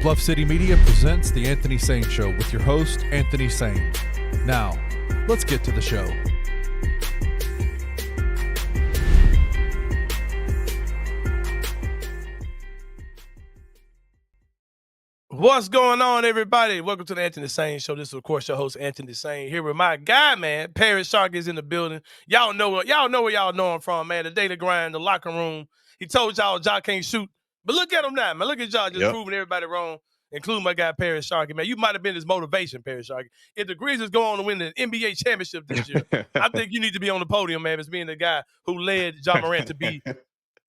Bluff City Media presents The Anthony Sain Show with your host, Anthony Sain. Now, let's get to the show. What's going on, everybody? Welcome to the Anthony Sain Show. This is, of course, your host, Anthony Sain, here with my guy, man. Paris Shark is in the building. Y'all know where y'all know him from, man. The data grind, the locker room. He told y'all Ja can't shoot. But look at him now, man. Look at y'all just proving everybody wrong, including my guy, Paris Shark. Man, you might have been his motivation, Paris Shark. If the Grizzlies go on to win the NBA championship this year, I think you need to be on the podium, man, as being the guguy who led Morant to be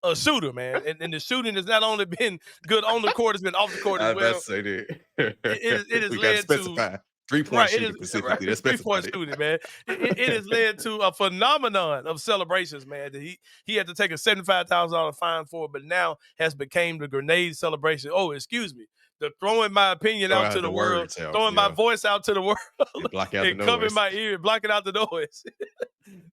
a shooter, man. And the shooting has not only been good on the court, it's been off the court as well. It has led to 3-point shooting specifically. That's 3-point shooting, man. It has led to a phenomenon of celebrations, man. That he had to take a $75,000 fine for, but now has became the grenade celebration. Oh, excuse me. The throwing my opinion out to the world, throwing my voice out to the world, and covering my ear, blocking out the noise.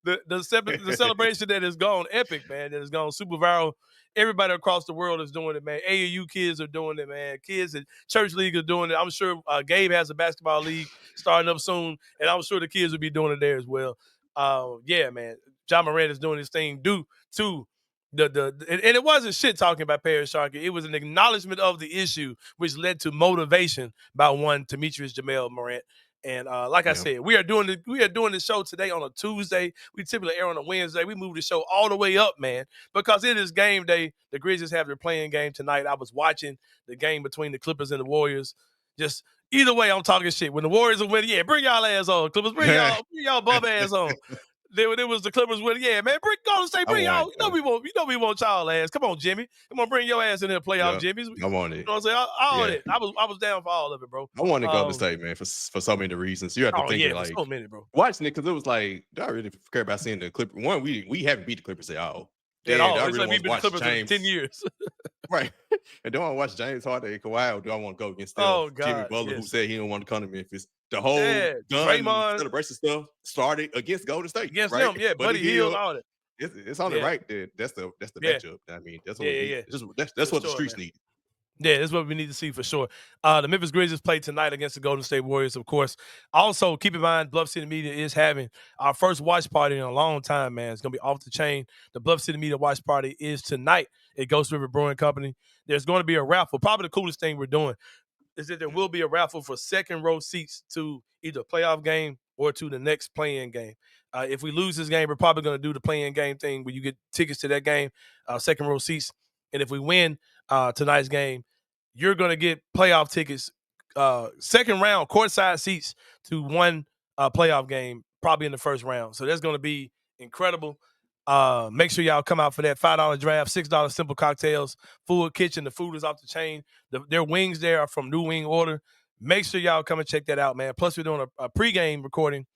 The celebration that has gone epic, man, that has gone super viral. Everybody across the world is doing it, man. AAU kids are doing it, man. Kids at church league are doing it. I'm sure Gabe has a basketball league starting up soon, and I'm sure the kids will be doing it there as well. Yeah, man. Morant is doing his thing due to and it wasn't shit talking about Paris Sharkey. It was an acknowledgement of the issue, which led to motivation by one Demetrius Jamel Morant. And like I said, we are doing the show today on a Tuesday. We typically air on a Wednesday. We moved the show all the way up, man, because it is game day. The Grizzlies have their playing game tonight. I was watching the game between the Clippers and the Warriors. Just either way, I'm talking shit. When the Warriors are winning, yeah, bring y'all ass on. Clippers, bring y'all bum ass on. There was the Clippers winning. Yeah, man, Golden State, bring y'all. We want y'all ass. Come on, Jimmy. Come on, bring your ass in there, playoff Jimmys. I want it. You know what I'm saying? All of it. I was down for all of it, bro. I wanted Golden State, man, for so many reasons. You have to think like so many, bro. Watching it because it was like, do I really care about seeing the Clippers? One, we haven't beat the Clippers at all. At all. It's like we've been the Clippers in 10 years. Right. And do I want to watch James Harden and Kawhi, or do I want to go against Jimmy Butler, who said he didn't want to come to Memphis? The whole gun celebration stuff started against Golden State. Against them, yeah. Buddy Hield, all that. It's on the right there. That's the matchup. I mean, that's what that's what the streets need. Yeah, that's what we need to see for sure. The Memphis Grizzlies play tonight against the Golden State Warriors, of course. Also, keep in mind, Bluff City Media is having our first watch party in a long time, man. It's going to be off the chain. The Bluff City Media watch party is tonight at Ghost River Brewing Company. There's going to be a raffle. Probably the coolest thing we're doing is that there will be a raffle for second row seats to either a playoff game or to the next play-in game. If we lose this game, we're probably going to do the play-in game thing where you get tickets to that game, second row seats. And if we win tonight's game, you're going to get playoff tickets, second round courtside seats to one playoff game, probably in the first round. So that's going to be incredible. Make sure y'all come out for that $5 draft, $6 simple cocktails, full kitchen. The food is off the chain. Their wings there are from New Wing Order. Make sure y'all come and check that out, man. Plus, we're doing a pregame recording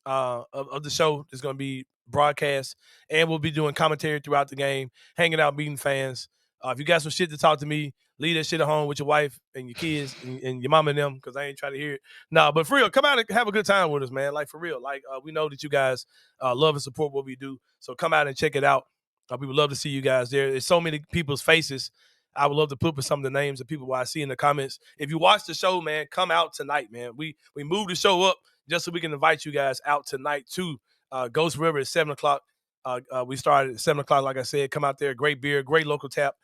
of the show. It's going to be broadcast, and we'll be doing commentary throughout the game, hanging out, meeting fans. If you got some shit to talk to me, leave that shit at home with your wife and your kids and your mom and them, because I ain't trying to hear it. No, but for real, come out and have a good time with us, man. Like, for real. Like, we know that you guys love and support what we do, so come out and check it out. We would love to see you guys there. There's so many people's faces. I would love to put some of the names of people I see in the comments. If you watch the show, man, come out tonight, man. We moved the show up just so we can invite you guys out tonight to Ghost River at 7 o'clock. We started at 7 o'clock, like I said. Come out there. Great beer, great local tap.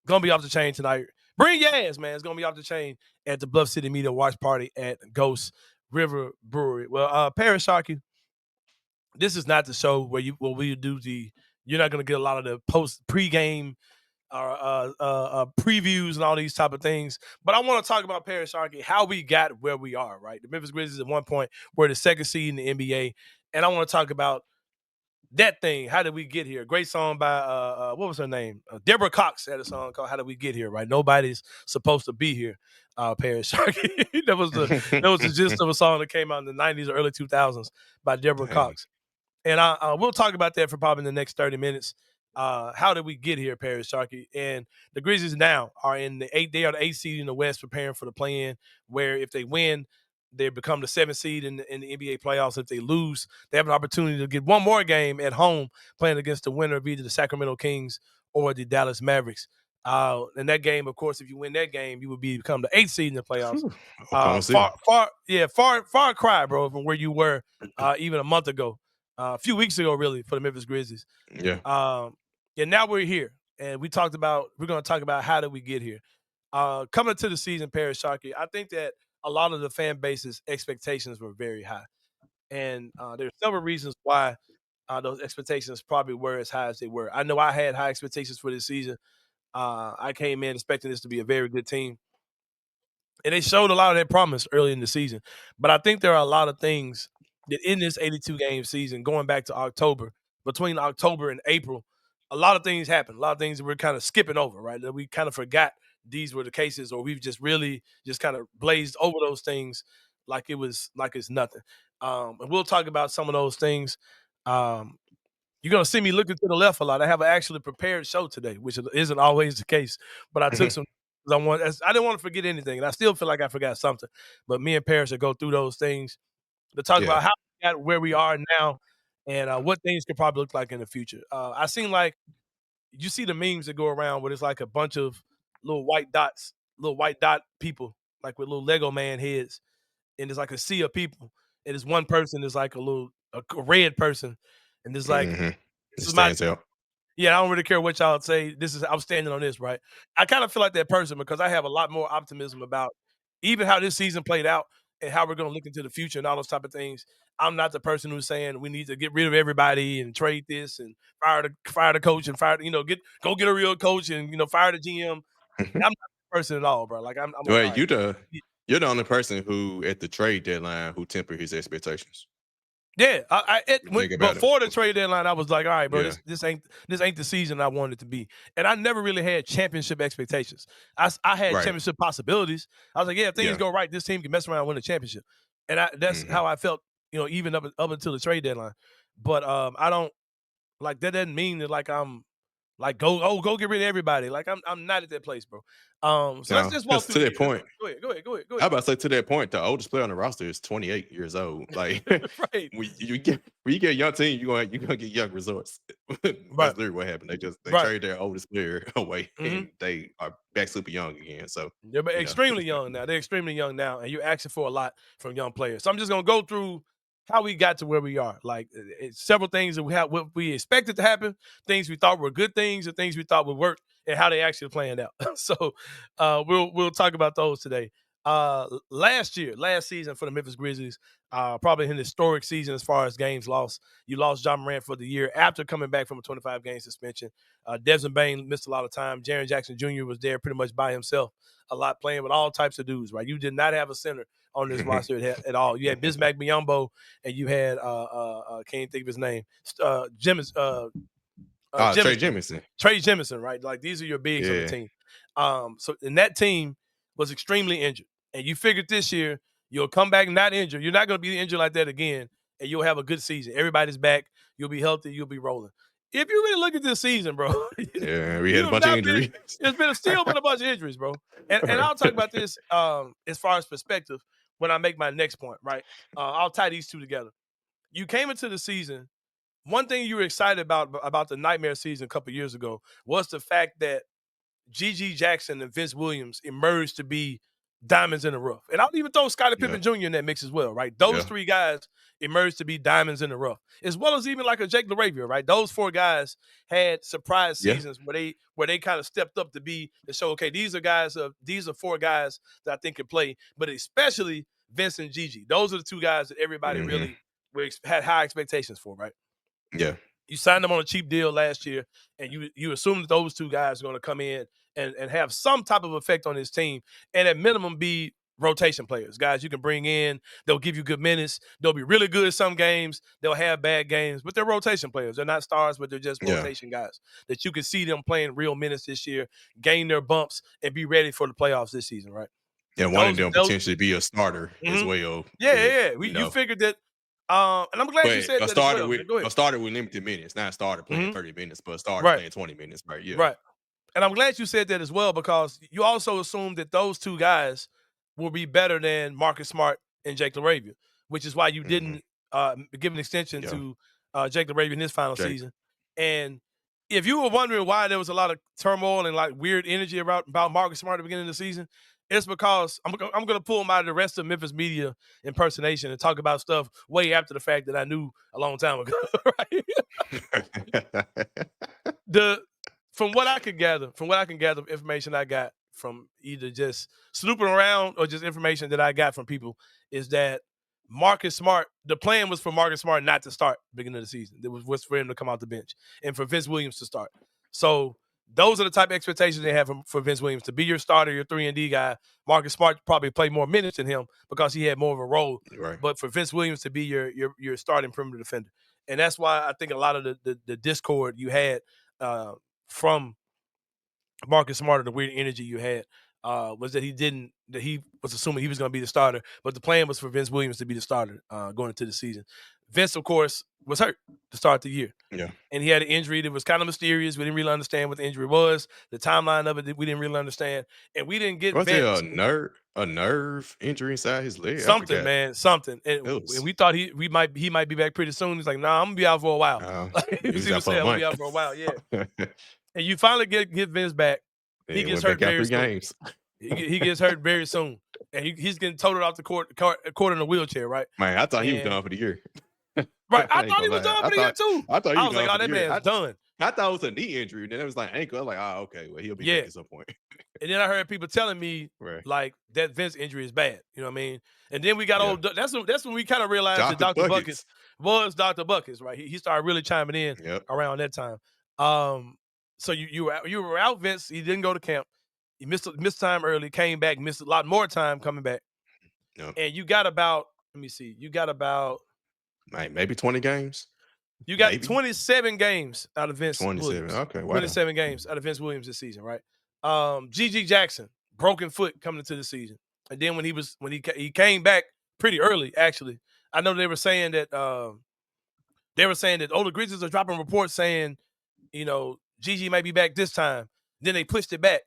Going to be off the chain tonight. Bring your ass, man. It's going to be off the chain at the Bluff City Media Watch Party at Ghost River Brewery. Well, Paris Sharkey, this is not the show where we do you're not going to get a lot of the pregame previews and all these type of things. But I want to talk about Paris Sharkey, how we got where we are, right? The Memphis Grizzlies at one point were the second seed in the NBA. And I want to talk about that thing. How did we get here? Great song by what was her name? Deborah Cox had a song called "How Did We Get Here?" Right? Nobody's supposed to be here. Paris Sharkey. that was the gist of a song that came out in the '90s or early 2000s by Deborah Cox. And we'll talk about that for probably the next 30 minutes. How did we get here, Paris Sharkey? And the Grizzlies now are they are the 8th seed in the West, preparing for the play-in, where if they win, they become the 7th seed in the NBA playoffs. If they lose, they have an opportunity to get one more game at home playing against the winner of either the Sacramento Kings or the Dallas Mavericks. In that game, of course, if you win that game, you would become the 8th seed in the playoffs. Far cry, bro, from where you were even a month ago, a few weeks ago, really, for the Memphis Grizzlies. Yeah. And now we're here, and we're going to talk about how did we get here. Coming to the season, Paris Sharkey, I think that a lot of the fan base's expectations were very high. And there's several reasons why those expectations probably were as high as they were. I know I had high expectations for this season. I came in expecting this to be a very good team. And they showed a lot of that promise early in the season. But I think there are a lot of things that in this 82-game season, going back to October, between October and April, a lot of things happened. A lot of things that we're kind of skipping over, right? That we kind of forgot these were the cases, or we've just really just kind of blazed over those things like it's nothing. And we'll talk about some of those things. You're going to see me looking to the left a lot. I have an actually prepared show today, which isn't always the case. But I took some – I didn't want to forget anything, and I still feel like I forgot something. But me and Paris will go through those things to talk about how we got where we are now and what things could probably look like in the future. I seem like you see the memes that go around where it's like a bunch of little white dot people, like with little Lego man heads, and there's like a sea of people, and there's one person is like a red person, and there's like this is my out. Yeah, I don't really care what y'all say. I'm standing on this, right? I kind of feel like that person because I have a lot more optimism about even how this season played out and how we're going to look into the future and all those type of things. I'm not the person who's saying we need to get rid of everybody and trade this and fire the coach and go get a real coach and fire the GM. I'm not the person at all, bro. Like I'm well, like, you're the only person who at the trade deadline who tempered his expectations. Yeah, before the trade deadline, I was like, all right, bro, this ain't the season I wanted it to be. And I never really had championship expectations. I had championship possibilities. I was like, if things go right, this team can mess around and win a championship. And that's how I felt, even up until the trade deadline. But I don't like that doesn't mean that like I'm like go get rid of everybody. Like I'm not at that place, bro. So let's just walk through to that point. Go ahead. I about to say to that point, the oldest player on the roster is 28 years old. Like right. when you get a young team, you're gonna get young resorts. That's literally what happened. They traded their oldest player away and they are back super young again. So they're extremely young now. They're extremely young now, and you're asking for a lot from young players. So I'm just gonna go through how we got to where we are. Like several things that what we expected to happen, things we thought were good things, and things we thought would work, and how they actually playing out. So we'll talk about those today. Last season for the Memphis Grizzlies, probably an historic season as far as games lost. You lost John Morant for the year after coming back from a 25-game suspension. Desmond Bane missed a lot of time. Jaren Jackson Jr. was there pretty much by himself a lot, playing with all types of dudes, right? You did not have a center on this roster at all. You had Bismack Biyombo, and you had can't think of his name, Trey Jemison. Trey Jemison, right? Like these are your bigs on the team. And that team was extremely injured. And you figured this year you'll come back not injured. You're not going to be injured like that again, and you'll have a good season. Everybody's back. You'll be healthy. You'll be rolling. If you really look at this season, bro, we had a bunch of injuries. It's still been a bunch of injuries, bro. And I'll talk about this as far as perspective when I make my next point, right? I'll tie these two together. You came into the season. One thing you were excited about the nightmare season a couple years ago was the fact that G.G. Jackson and Vince Williams emerged to be diamonds in the rough. And I'll even throw Scottie Pippen Jr. in that mix as well, right? Those three guys emerged to be diamonds in the rough, as well as even like a Jake LaRavia, right? Those four guys had surprise seasons where they kind of stepped up to show, okay, these are four guys that I think can play, but especially Vince and Gigi. Those are the two guys that everybody really had high expectations for, right? Yeah. You signed them on a cheap deal last year, and you assume that those two guys are going to come in and have some type of effect on this team, and at minimum be rotation players, guys you can bring in. They'll give you good minutes. They'll be really good some games. They'll have bad games, but they're rotation players. They're not stars, but they're just rotation guys that you can see them playing real minutes this year, gain their bumps, and be ready for the playoffs this season, right? Yeah, one of them potentially be a starter as well. Yeah. You figured that. And I'm glad you said that. A starter with limited minutes, not a starter playing 30 minutes, but a starter playing 20 minutes, right? Yeah. Right. And I'm glad you said that as well, because you also assumed that those two guys will be better than Marcus Smart and Jake LaRavia, which is why you didn't give an extension to Jake LaRavia in his final season. And if you were wondering why there was a lot of turmoil and like weird energy about Marcus Smart at the beginning of the season, it's because I'm going to pull him out of the rest of Memphis media impersonation and talk about stuff way after the fact that I knew a long time ago. Right? From what I can gather, information I got from either just snooping around or just information that I got from people is that Marcus Smart, the plan was for Marcus Smart not to start beginning of the season. It was for him to come out the bench and for Vince Williams to start. So those are the type of expectations they have for Vince Williams to be your starter, your 3-and-D guy. Marcus Smart probably played more minutes than him because he had more of a role. Right. But for Vince Williams to be your starting perimeter defender. And that's why I think a lot of the discord you had from Marcus Smart, or the weird energy you had, was that he was assuming he was going to be the starter, but the plan was for Vince Williams to be the starter going into the season. Vince, of course, was hurt to start the year. Yeah. And he had an injury that was kind of mysterious. We didn't really understand what the injury was. The timeline of it, we didn't really understand. And we didn't get Was Vince. it a nerve injury inside his leg? Something, man, something. And we thought he might be back pretty soon. He's like, nah, I'm going to be out for a while. He was out for a month. I'm going to be out for a while, yeah. And you finally get Vince back. He gets hurt very soon. He gets hurt very soon. And he's getting toted off the court in a wheelchair, right? Man, I thought he was done for the year. Right. I thought he was done for the year, too. I was like, oh, that man's done. I thought it was a knee injury. And then it was like ankle. I was like, oh, okay. Well, he'll be back at some point. And then I heard people telling me, like, that Vince injury is bad. You know what I mean? And then we got old. That's when we kind of realized that Dr. Buckets was Dr. Buckets, right? He started really chiming in around that time. So you were out, Vince. He didn't go to camp. He missed time early, came back, missed a lot more time coming back. Yep. And you got about, maybe 20 games. You got 27 games out of Vince 27. Williams. Okay, wow. 27 games out of Vince Williams this season, right? G.G. Jackson, broken foot coming into the season. And then when he came back pretty early, actually. I know they were saying that the Grizzlies are dropping reports saying, G.G. might be back this time. Then they pushed it back.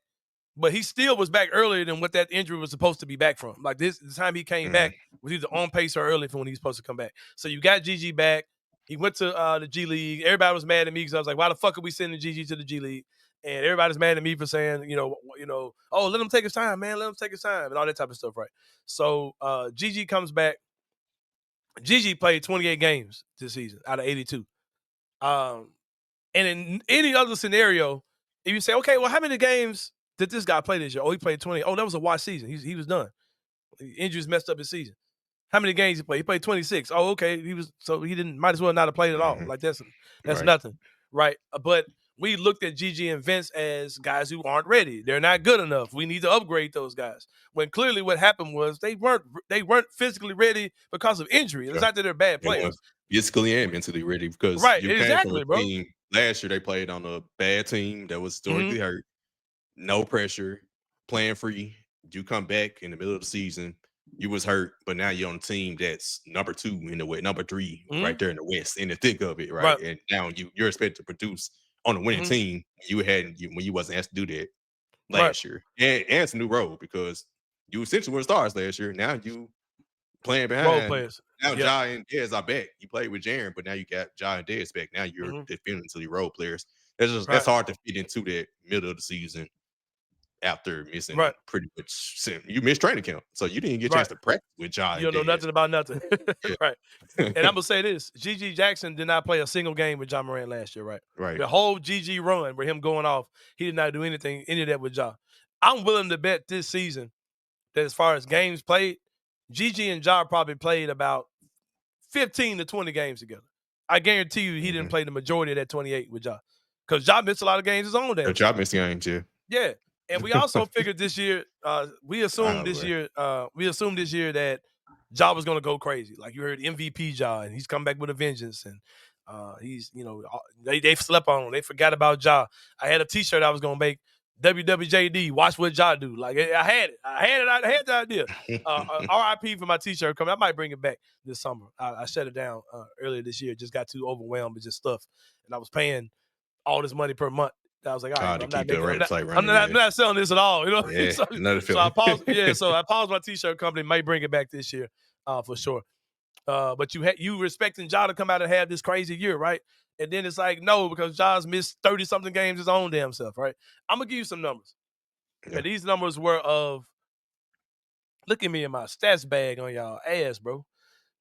But he still was back earlier than what that injury was supposed to be back from. Like the time he came back was either on pace or early for when he was supposed to come back. So you got G.G. back. He went to the G League. Everybody was mad at me because I was like, why the fuck are we sending G.G. to the G League? And everybody's mad at me for saying, oh, let him take his time, man. Let him take his time and all that type of stuff, right? So G.G. comes back. G.G. played 28 games this season out of 82. And in any other scenario, if you say, okay, well, how many games did this guy play this year? Oh, he played 20. Oh, that was a wash season. He was done. Injuries messed up his season. How many games he played? He played 26. Oh, okay. Might as well not have played at all. Like that's nothing. Right. But we looked at G.G. and Vince as guys who aren't ready. They're not good enough. We need to upgrade those guys. When clearly what happened was they weren't physically ready because of injury. It's not that they're bad players. Physically and mentally ready because you came from a team. Last year they played on a bad team that was historically hurt. No pressure, playing free. You come back in the middle of the season, you was hurt, but now you're on a team that's number 2 in the West, number 3 right there in the West, in the thick of it, right? And now you're expected to produce on a winning team. When you wasn't asked to do that last year, and it's a new role because you essentially were stars last year. Now you playing behind role players. Now Ja and Dez are back. You played with Jaren, but now you got Ja and Dez back. Now you're defending to the role players. That's hard to fit into that middle of the season. After missing pretty much, you missed training camp, so you didn't get a chance to practice with Ja. You don't know nothing about nothing, right? And I'm gonna say this: G.G. Jackson did not play a single game with Ja Morant last year, right? Right. The whole G.G. run with him going off, he did not do any of that with Ja. I'm willing to bet this season that as far as games played, G.G. and Ja probably played about 15 to 20 games together. I guarantee you, he didn't play the majority of that 28 with Ja, because Ja missed a lot of games his own day. Ja missed games, yeah. And we also figured this year, we assumed this year that Ja was going to go crazy. Like you heard MVP Ja, and he's come back with a vengeance. And he's, they slept on him. They forgot about Ja. I had a T-shirt I was going to make, WWJD, watch what Ja do. Like I had the idea. RIP for my T-shirt coming. I might bring it back this summer. I shut it down earlier this year. Just got too overwhelmed with just stuff. And I was paying all this money per month. I was like, all right, I'm not selling this at all. Yeah, so I paused. So I paused my T-shirt company. Might bring it back this year, for sure. But you respecting Ja to come out and have this crazy year, right? And then it's like, no, because Ja's missed 30-something games his own damn self, right? I'm going to give you some numbers. Yeah. And these numbers were of, look at me in my stats bag on y'all ass, bro.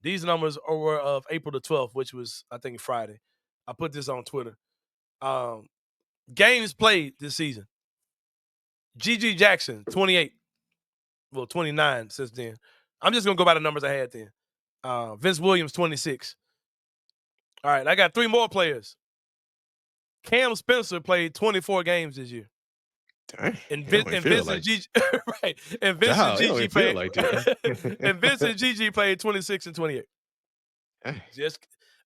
These numbers were of April the 12th, which was, I think, Friday. I put this on Twitter. Games played this season. G.G. Jackson, 28. Well, 29 since then. I'm just going to go by the numbers I had then. Vince Williams, 26. All right, I got 3 more players. Cam Spencer played 24 games this year. Dang, and Vince and Gigi, right? And Vince and Gigi played like and Vince and Gigi played 26 and 28. Just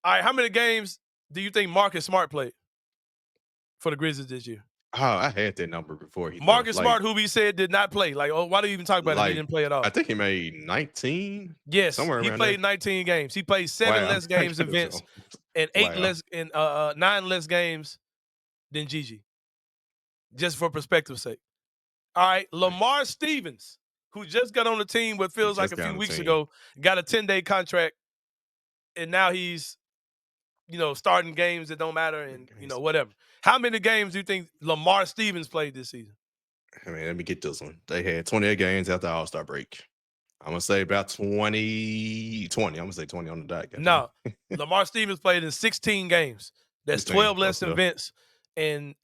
all right. How many games do you think Marcus Smart played for the Grizzlies this year? Oh, I had that number before. Marcus Smart, who we said did not play. Like, why do you even talk about it? He didn't play at all. I think he made 19. Yes, he played 19 games. He played 7 less games than Vince, and 9 less games than Gigi. Just for perspective's sake. All right, Lamar Stevens, who just got on the team what feels like a few weeks ago, got a 10-day contract, and now he's, starting games that don't matter and, whatever. How many games do you think Lamar Stevens played this season? I mean, let me get this one. They had 28 games after the All-Star break. I'm going to say about 20. I'm going to say 20 on the dot. No, Lamar Stevens played in 16 games. That's 12 less than Vince and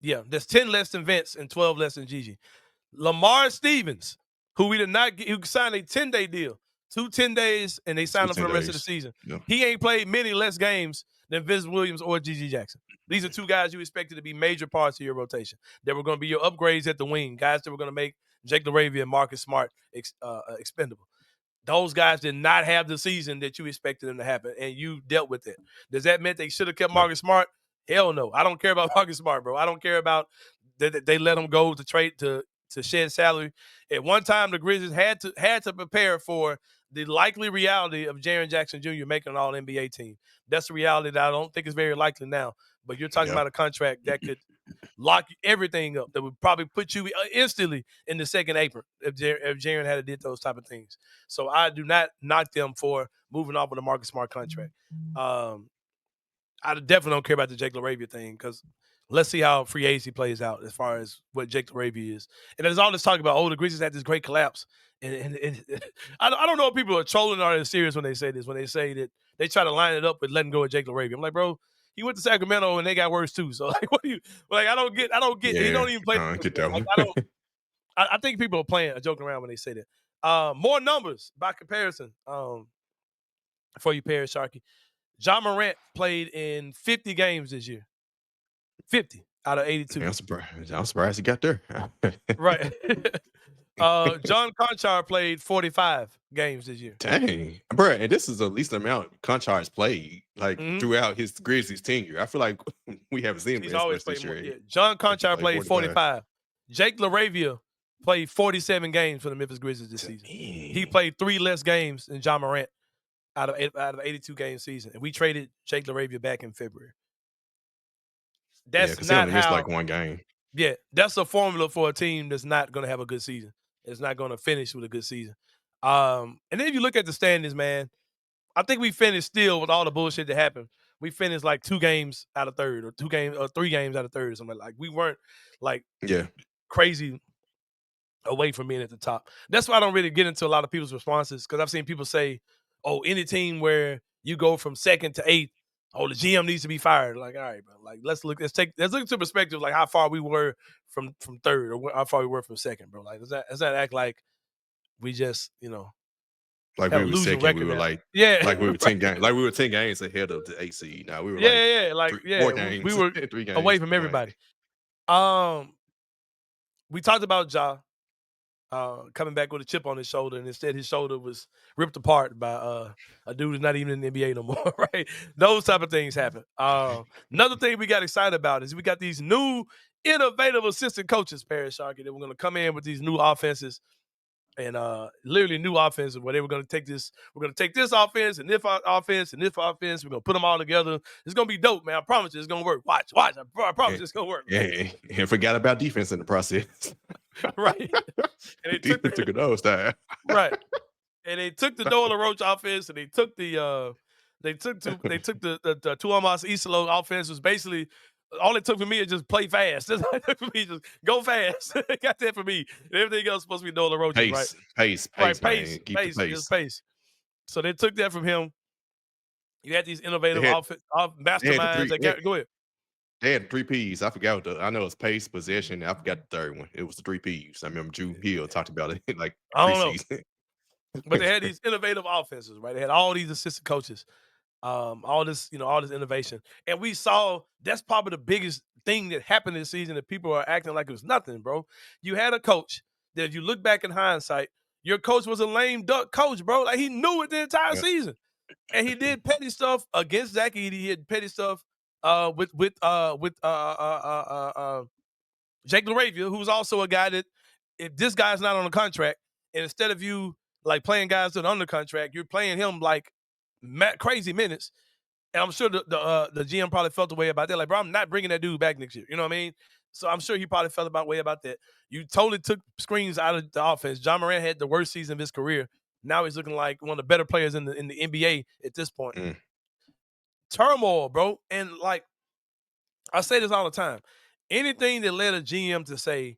yeah, there's 10 less than Vince and 12 less than Gigi. Lamar Stevens, who we did not get, who signed a 10-day deal, 2 10 days, and they signed him for the rest of the season. Yeah. He ain't played many less games than Vince Williams or Gigi Jackson. These are 2 guys you expected to be major parts of your rotation. They were going to be your upgrades at the wing, guys that were going to make Jake LaRavia and Marcus Smart expendable. Those guys did not have the season that you expected them to happen, and you dealt with it. Does that mean they should have kept Marcus Smart? Hell no. I don't care about Marcus Smart, bro. I don't care about that they let him go to trade to shed salary. At one time, the Grizzlies had to prepare for the likely reality of Jaren Jackson Jr. making an All-NBA team. That's a reality that I don't think is very likely now. But you're talking about a contract that could lock everything up, that would probably put you instantly in the second apron if Jaren had did those type of things. So I do not knock them for moving off with a Marcus Smart contract. I definitely don't care about the Jake LaRavia thing because let's see how free agency plays out as far as what Jake LaRavia is. And there's all this talk about, the Grizzlies had this great collapse. And I don't know if people are trolling or they're serious when they say this, when they say that they try to line it up with letting go of Jake LaRavia. I'm like, bro, he went to Sacramento and they got worse too. So like, what do you like? I don't get. Yeah, he don't even play. I get that one. I think people are joking around when they say that. More numbers by comparison. For you, Perry Sharkey. Ja Morant played in 50 games this year. 50 out of 82. I'm surprised he got there. Right. John Conchar played 45 games this year. Dang. Bro, and this is the least amount Conchar's played throughout his Grizzlies tenure. I feel like we haven't seen him. He's always played more. Yeah. John Conchar played 45. Jake LaRavia played 47 games for the Memphis Grizzlies this season. He played 3 less games than Ja Morant out of 82-game season. And we traded Jake LaRavia back in February. That's not how. Missed like 1 game. Yeah, that's a formula for a team that's not going to have a good season. It's not going to finish with a good season. And then if you look at the standings, man, I think we finished still with all the bullshit that happened. We finished like 2 games out of third, or 3 games out of third, or something like. We weren't like crazy away from being at the top. That's why I don't really get into a lot of people's responses, because I've seen people say, "Oh, any team where you go from 2nd to 8th, the GM needs to be fired." Like, all right, bro. Like, let's look into perspective, like how far we were from 3rd, or how far we were from 2nd, bro. Like, does that act like we just, like we were 2nd, we were like we were 10 games, like we were 10 games ahead of the 8 seed. Now we were 4 games, we were 3 games away from everybody. We talked about Ja coming back with a chip on his shoulder, and instead his shoulder was ripped apart by a dude who's not even in the NBA no more, right? Those type of things happen. Another thing we got excited about is we got these new innovative assistant coaches, Perry Sharkey, that we're going to come in with these new offenses, and literally new offenses where they were going to take this. We're going to take this offense and this offense and this offense. We're going to put them all together. It's going to be dope, man. I promise you it's going to work. Watch. I promise it's going to work. Yeah, and forgot about defense in the process. Right. And they took a nose dive. Right. And they took the Dolan Roach offense, and they took the Tuomas Isolo offense. Was basically all it took for me is just play fast. That's all it took for me, just go fast. Got that for me. And everything else supposed to be Dolan Roach, right? Pace, Right, man. Keep pace, the pace. just pace. So they took that from him. You had these innovative masterminds. Go ahead. They had 3 P's. I forgot I know it's pace, possession. I forgot the third one. It was the 3 P's. I remember Drew Hill talked about it like I don't preseason. know. But they had these innovative offenses, right? They had all these assistant coaches, all this innovation. And we saw that's probably the biggest thing that happened this season that people are acting like it was nothing, bro. You had a coach that if you look back in hindsight, your coach was a lame duck coach, bro. Like he knew it the entire season. And he did petty stuff against Zach Edey. He had petty stuff with Jake LaRavia, who's also a guy that if this guy's not on a contract, and instead of you like playing guys that are under contract, you're playing him like crazy minutes. And I'm sure the GM probably felt the way about that. Like, bro, I'm not bringing that dude back next year. You know what I mean? So I'm sure he probably felt way about that. You totally took screens out of the offense. John Morant had the worst season of his career. Now he's looking like one of the better players in the NBA at this point. Turmoil, bro. And like I say this all the time. Anything that led a GM to say,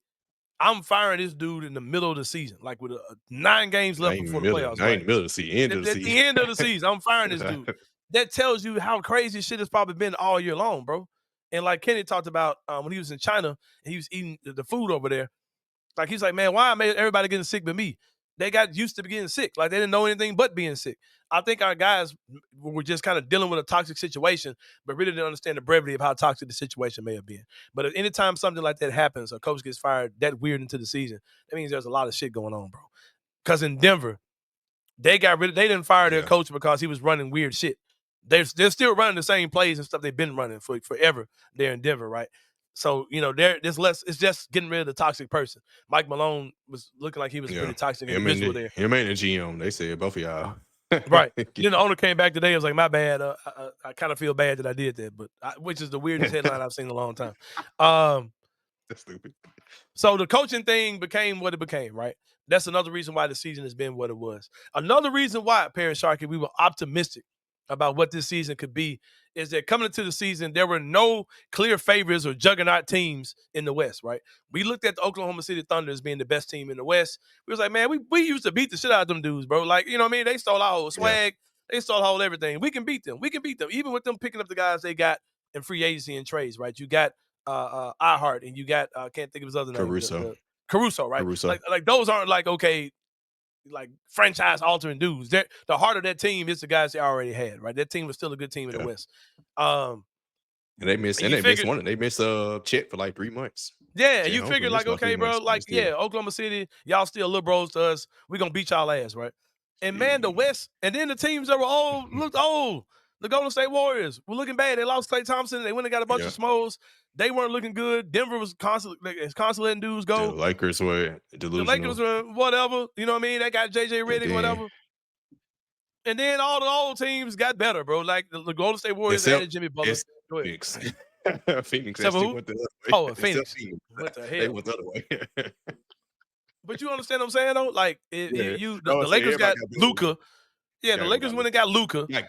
I'm firing this dude in the middle of the season, like with 9 games left before the playoffs. Not in the middle of the season. End of the season. At the end of the season, I'm firing this dude. That tells you how crazy shit has probably been all year long, bro. And like Kenny talked about when he was in China and he was eating the food over there, like he's like, man, why am everybody getting sick but me? They got used to getting sick. Like they didn't know anything but being sick. I think our guys were just kind of dealing with a toxic situation, but really didn't understand the brevity of how toxic the situation may have been. But anytime something like that happens, a coach gets fired that weird into the season, that means there's a lot of shit going on, bro. Because in Denver, they didn't fire their coach because he was running weird shit. They're still running the same plays and stuff they've been running for forever there in Denver, right? So, there's less. It's just getting rid of the toxic person. Mike Malone was looking like he was pretty toxic individual there. Him and the GM, they said both of y'all. Right. Then the owner came back today and was like, my bad. I kind of feel bad that I did that, but which is the weirdest headline I've seen in a long time. That's stupid. So the coaching thing became what it became, right? That's another reason why the season has been what it was. Another reason why, Paris Sharkey, we were optimistic about what this season could be is that coming into the season, there were no clear favorites or juggernaut teams in the West, right? We looked at the Oklahoma City Thunder as being the best team in the West. We was like, man, we used to beat the shit out of them dudes, bro. Like, you know what I mean? They stole our whole swag. Yeah. They stole our whole everything. We can beat them. Even with them picking up the guys they got in free agency and trades, right? You got iHeart and you got, I can't think of his other name. Caruso, right? Caruso. Like those aren't like, okay, like franchise altering dudes. The heart of that team is the guys they already had, right? That team was still a good team in the West. And they missed one. They missed Chet for like 3 months. Yeah, and you figured like, okay, bro, like Oklahoma City, y'all still little bros to us. We're gonna beat y'all ass, right? And man, the West, and then the teams that were old looked old. The Golden State Warriors were looking bad. They lost Klay Thompson. They went and got a bunch of smokes. They weren't looking good. Denver was constantly letting dudes go. The Lakers were delusional. The Lakers were whatever. You know what I mean? They got JJ Redick, whatever. And then all the old teams got better, bro. Like the Golden State Warriors added Jimmy Butler. Phoenix. Phoenix. Phoenix. What the hell? They went the other way. But you understand what I'm saying, though? Like, the Lakers got Luka. Yeah, the Lakers went and got Luka. Got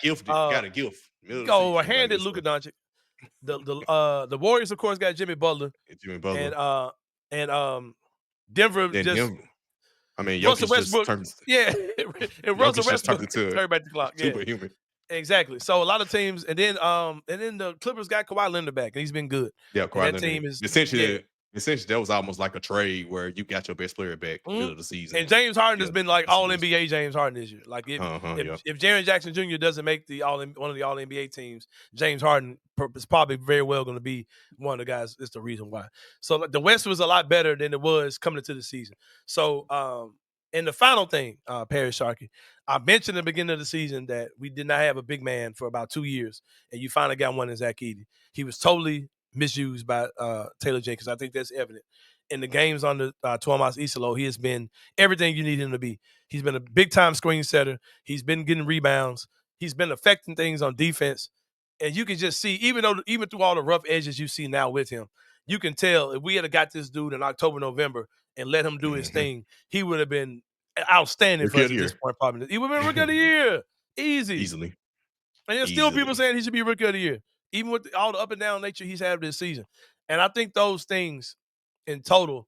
a gift. Handed Luka Doncic. The Warriors, of course, got Jimmy Butler. And Denver Russell Westbrook. And Russell Westbrook turned back the clock. Superhuman. Exactly. So a lot of teams, and then the Clippers got Kawhi Leonard back, and he's been good. Yeah, Kawhi Leonard. That team is essentially that was almost like a trade where you got your best player back middle of the season. And James Harden has been like all NBA James Harden this year. Like if Jaren Jackson Jr. doesn't make one of the all NBA teams, James Harden is probably very well going to be one of the guys. It's the reason why. So the West was a lot better than it was coming into the season. So and the final thing, Paris Sharkey, I mentioned at the beginning of the season that we did not have a big man for about 2 years, and you finally got one in Zach Edey. He was totally misused by Taylor Jenkins. I think that's evident. In the games on the Tuomas Isolo, he has been everything you need him to be. He's been a big-time screen setter. He's been getting rebounds. He's been affecting things on defense. And you can just see, even through all the rough edges you see now with him, you can tell if we had got this dude in October, November, and let him do his thing, he would have been outstanding for us at this point. Probably he would have been Rookie of the Year, easily. And there's still people saying he should be Rookie of the Year, even with all the up and down nature he's had this season. And I think those things in total,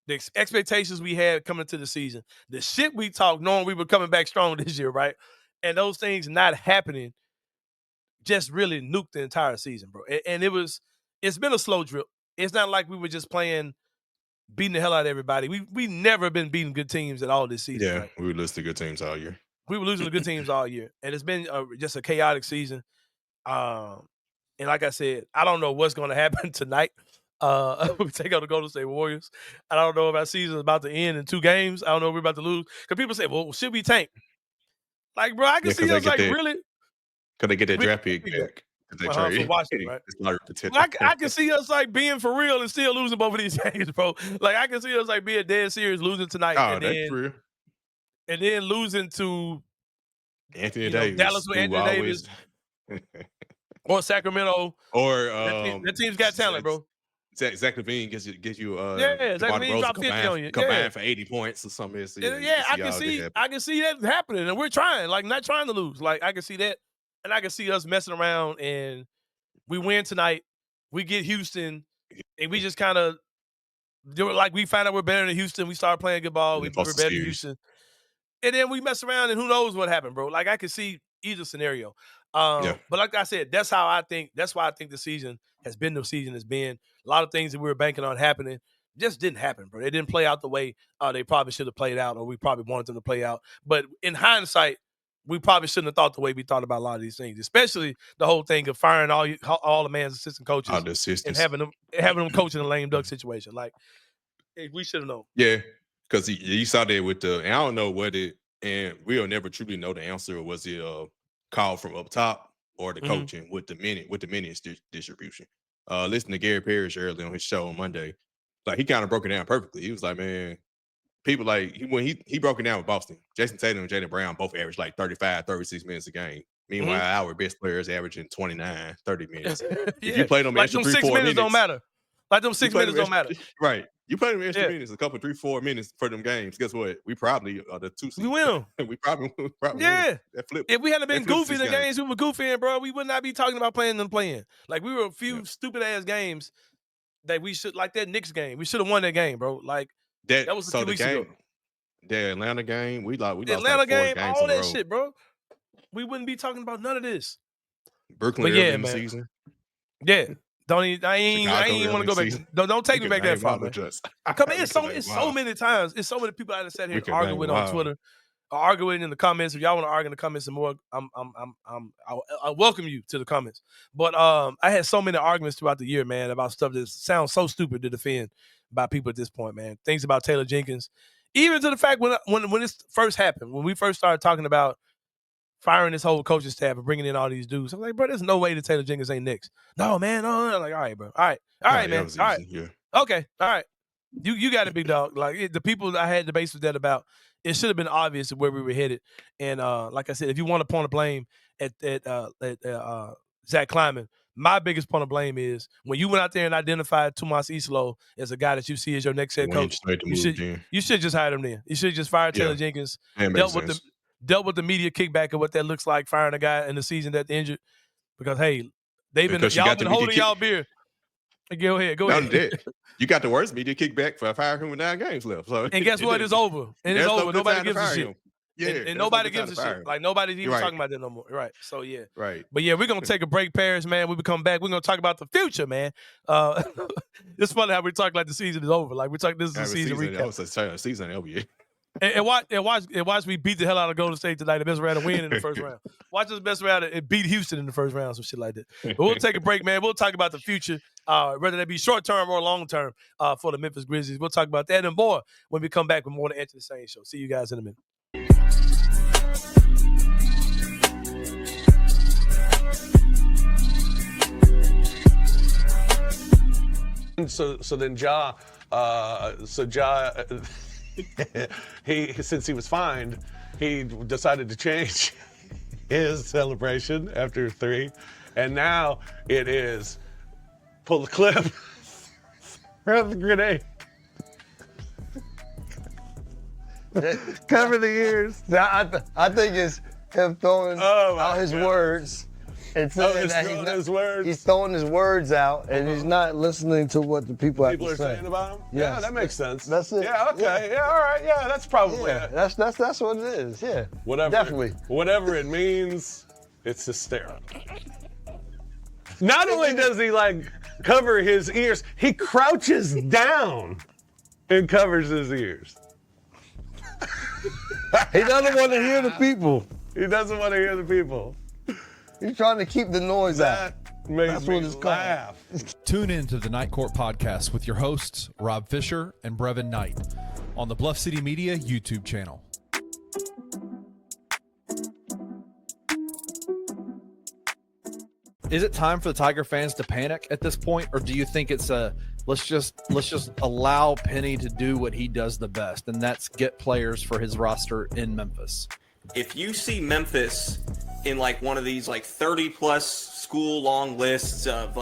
the expectations we had coming into the season, the shit we talked knowing we were coming back strong this year, right? And those things not happening just really nuked the entire season, bro. And it's been a slow drip. It's not like we were just playing, beating the hell out of everybody. We never been beating good teams at all this season. Yeah, right? we were losing to good teams all year. We were losing to good teams all year. And it's been just a chaotic season. And like I said, I don't know what's going to happen tonight. We take out the Golden State Warriors. I don't know if our season is about to end in 2 games. I don't know if we're about to lose. Because people say, well, should we tank? Like, bro, I can see us like really. Could they get that draft pick back? They trade. Right? I can see us like being for real and still losing both of these games, bro. Like I can see us like being dead serious, losing tonight, and then losing to Anthony Davis, Dallas with Anthony Davis, or Sacramento, or that team's got talent, bro. Zach LaVine gives you Zach LaVine dropped 50 on you, combined for 80 points or something. So I can see that happening, and we're trying, like not trying to lose. Like I can see that, and I can see us messing around, and we win tonight. We get Houston, and we just kind of do it like we find out we're better than Houston. We start playing good ball. We're better than Houston, and then we mess around, and who knows what happened, bro? Like I can see either scenario. But like I said, that's how I think. That's why I think the season has been the season has been. A lot of things that we were banking on happening just didn't happen, bro. They didn't play out the way they probably should have played out, or we probably wanted them to play out. But in hindsight, we probably shouldn't have thought the way we thought about a lot of these things, especially the whole thing of firing all the man's assistant coaches and having them coaching a lame duck situation. Like, hey, we should have known. Yeah, because you saw that with and I don't know and we'll never truly know the answer. Was it call from up top or the coaching with the minutes distribution? Listening to Gary Parrish earlier on his show on Monday, like he kind of broke it down perfectly. He was like, man, people like when he broke it down with Boston, Jason Tatum and Jaylen Brown both averaged like 35, 36 minutes a game. Meanwhile, our best players averaging 29, 30 minutes. If you play them like extra them 3, 4 minutes, don't matter. Like them 6 minutes don't matter. Right. You play them extra minutes, a couple 3, 4 minutes for them games. Guess what? We probably are the 2 seed. We win. we probably win. That flip. If we hadn't been goofy in the games we were goofy in, bro, we would not be talking about playing. Like we were a few stupid ass games that we should, like that Knicks game. We should have won that game, bro. Like that was a few weeks ago. The Atlanta game, we lost Atlanta like 4 game, games all that shit, bro. We wouldn't be talking about none of this. Brooklyn in the season. Yeah. I ain't want to go back. Don't take me back that far, man. Come in, it's so many times. It's so many people I done sat here and argue with on Twitter, or argue with in the comments. If y'all want to argue in the comments some more, I welcome you to the comments. But I had so many arguments throughout the year, man, about stuff that sounds so stupid to defend by people at this point, man. Things about Taylor Jenkins, even to the fact when this first happened, when we first started talking about firing this whole coaching staff and bringing in all these dudes. I'm like, bro, there's no way that Taylor Jenkins ain't next. No, man. No. I'm like, all right, bro. All right, man. All right. Yeah. Okay. All right. You got it, big dog. Like the people I had debates with that about, it should have been obvious where we were headed. And like I said, if you want to point a blame at Zach Kleiman, my biggest point of blame is when you went out there and identified Tomas Islo as a guy that you see as your next head coach. You should just hire him then. You should just fire Taylor Jenkins. Dealt with the media kickback of what that looks like, firing a guy in the season that's injured. Because y'all been holding y'all beer. Go ahead. You got the worst media kickback for firing him with 9 games left. So and guess what? It's over. And it's over. Nobody gives a shit. Yeah, and nobody gives a shit. Like nobody's even talking about that no more. Right. So yeah. Right. But yeah, we're gonna take a break, Paris, man. When we come back, we're gonna talk about the future, man. It's funny how we talk like the season is over. Like we talk this is the season recap. Season over. And watch me beat the hell out of Golden State tonight. The best round to win in the first round. Watch us best round and beat Houston in the first round, some shit like that. But we'll take a break, man. We'll talk about the future, whether that be short term or long term for the Memphis Grizzlies. We'll talk about that and more when we come back with more to Anthony Sain Show. See you guys in a minute. So then Ja since he was fined, he decided to change his celebration after 3, and now it is pull the clip, throw the grenade. Cover the ears. I think it's him throwing out his words. And saying he's throwing his words out, and he's not listening to what the people have to say. People are saying about him? Yes. Yeah, that makes sense. That's it. Yeah, okay. Yeah, all right. Yeah, that's probably it. That's what it is. Yeah. Definitely. Whatever it means, it's hysterical. Not only does he cover his ears, he crouches down and covers his ears. He doesn't want to hear the people. He doesn't want to hear the people. He's trying to keep the noise out. That's what it's laugh. Tune in to the Night Court Podcast with your hosts, Rob Fisher and Brevin Knight, on the Bluff City Media YouTube channel. Is it time for the Tiger fans to panic at this point, or do you think it's let's just allow Penny to do what he does the best, and that's get players for his roster in Memphis? If you see Memphis in one of these 30 plus school long lists of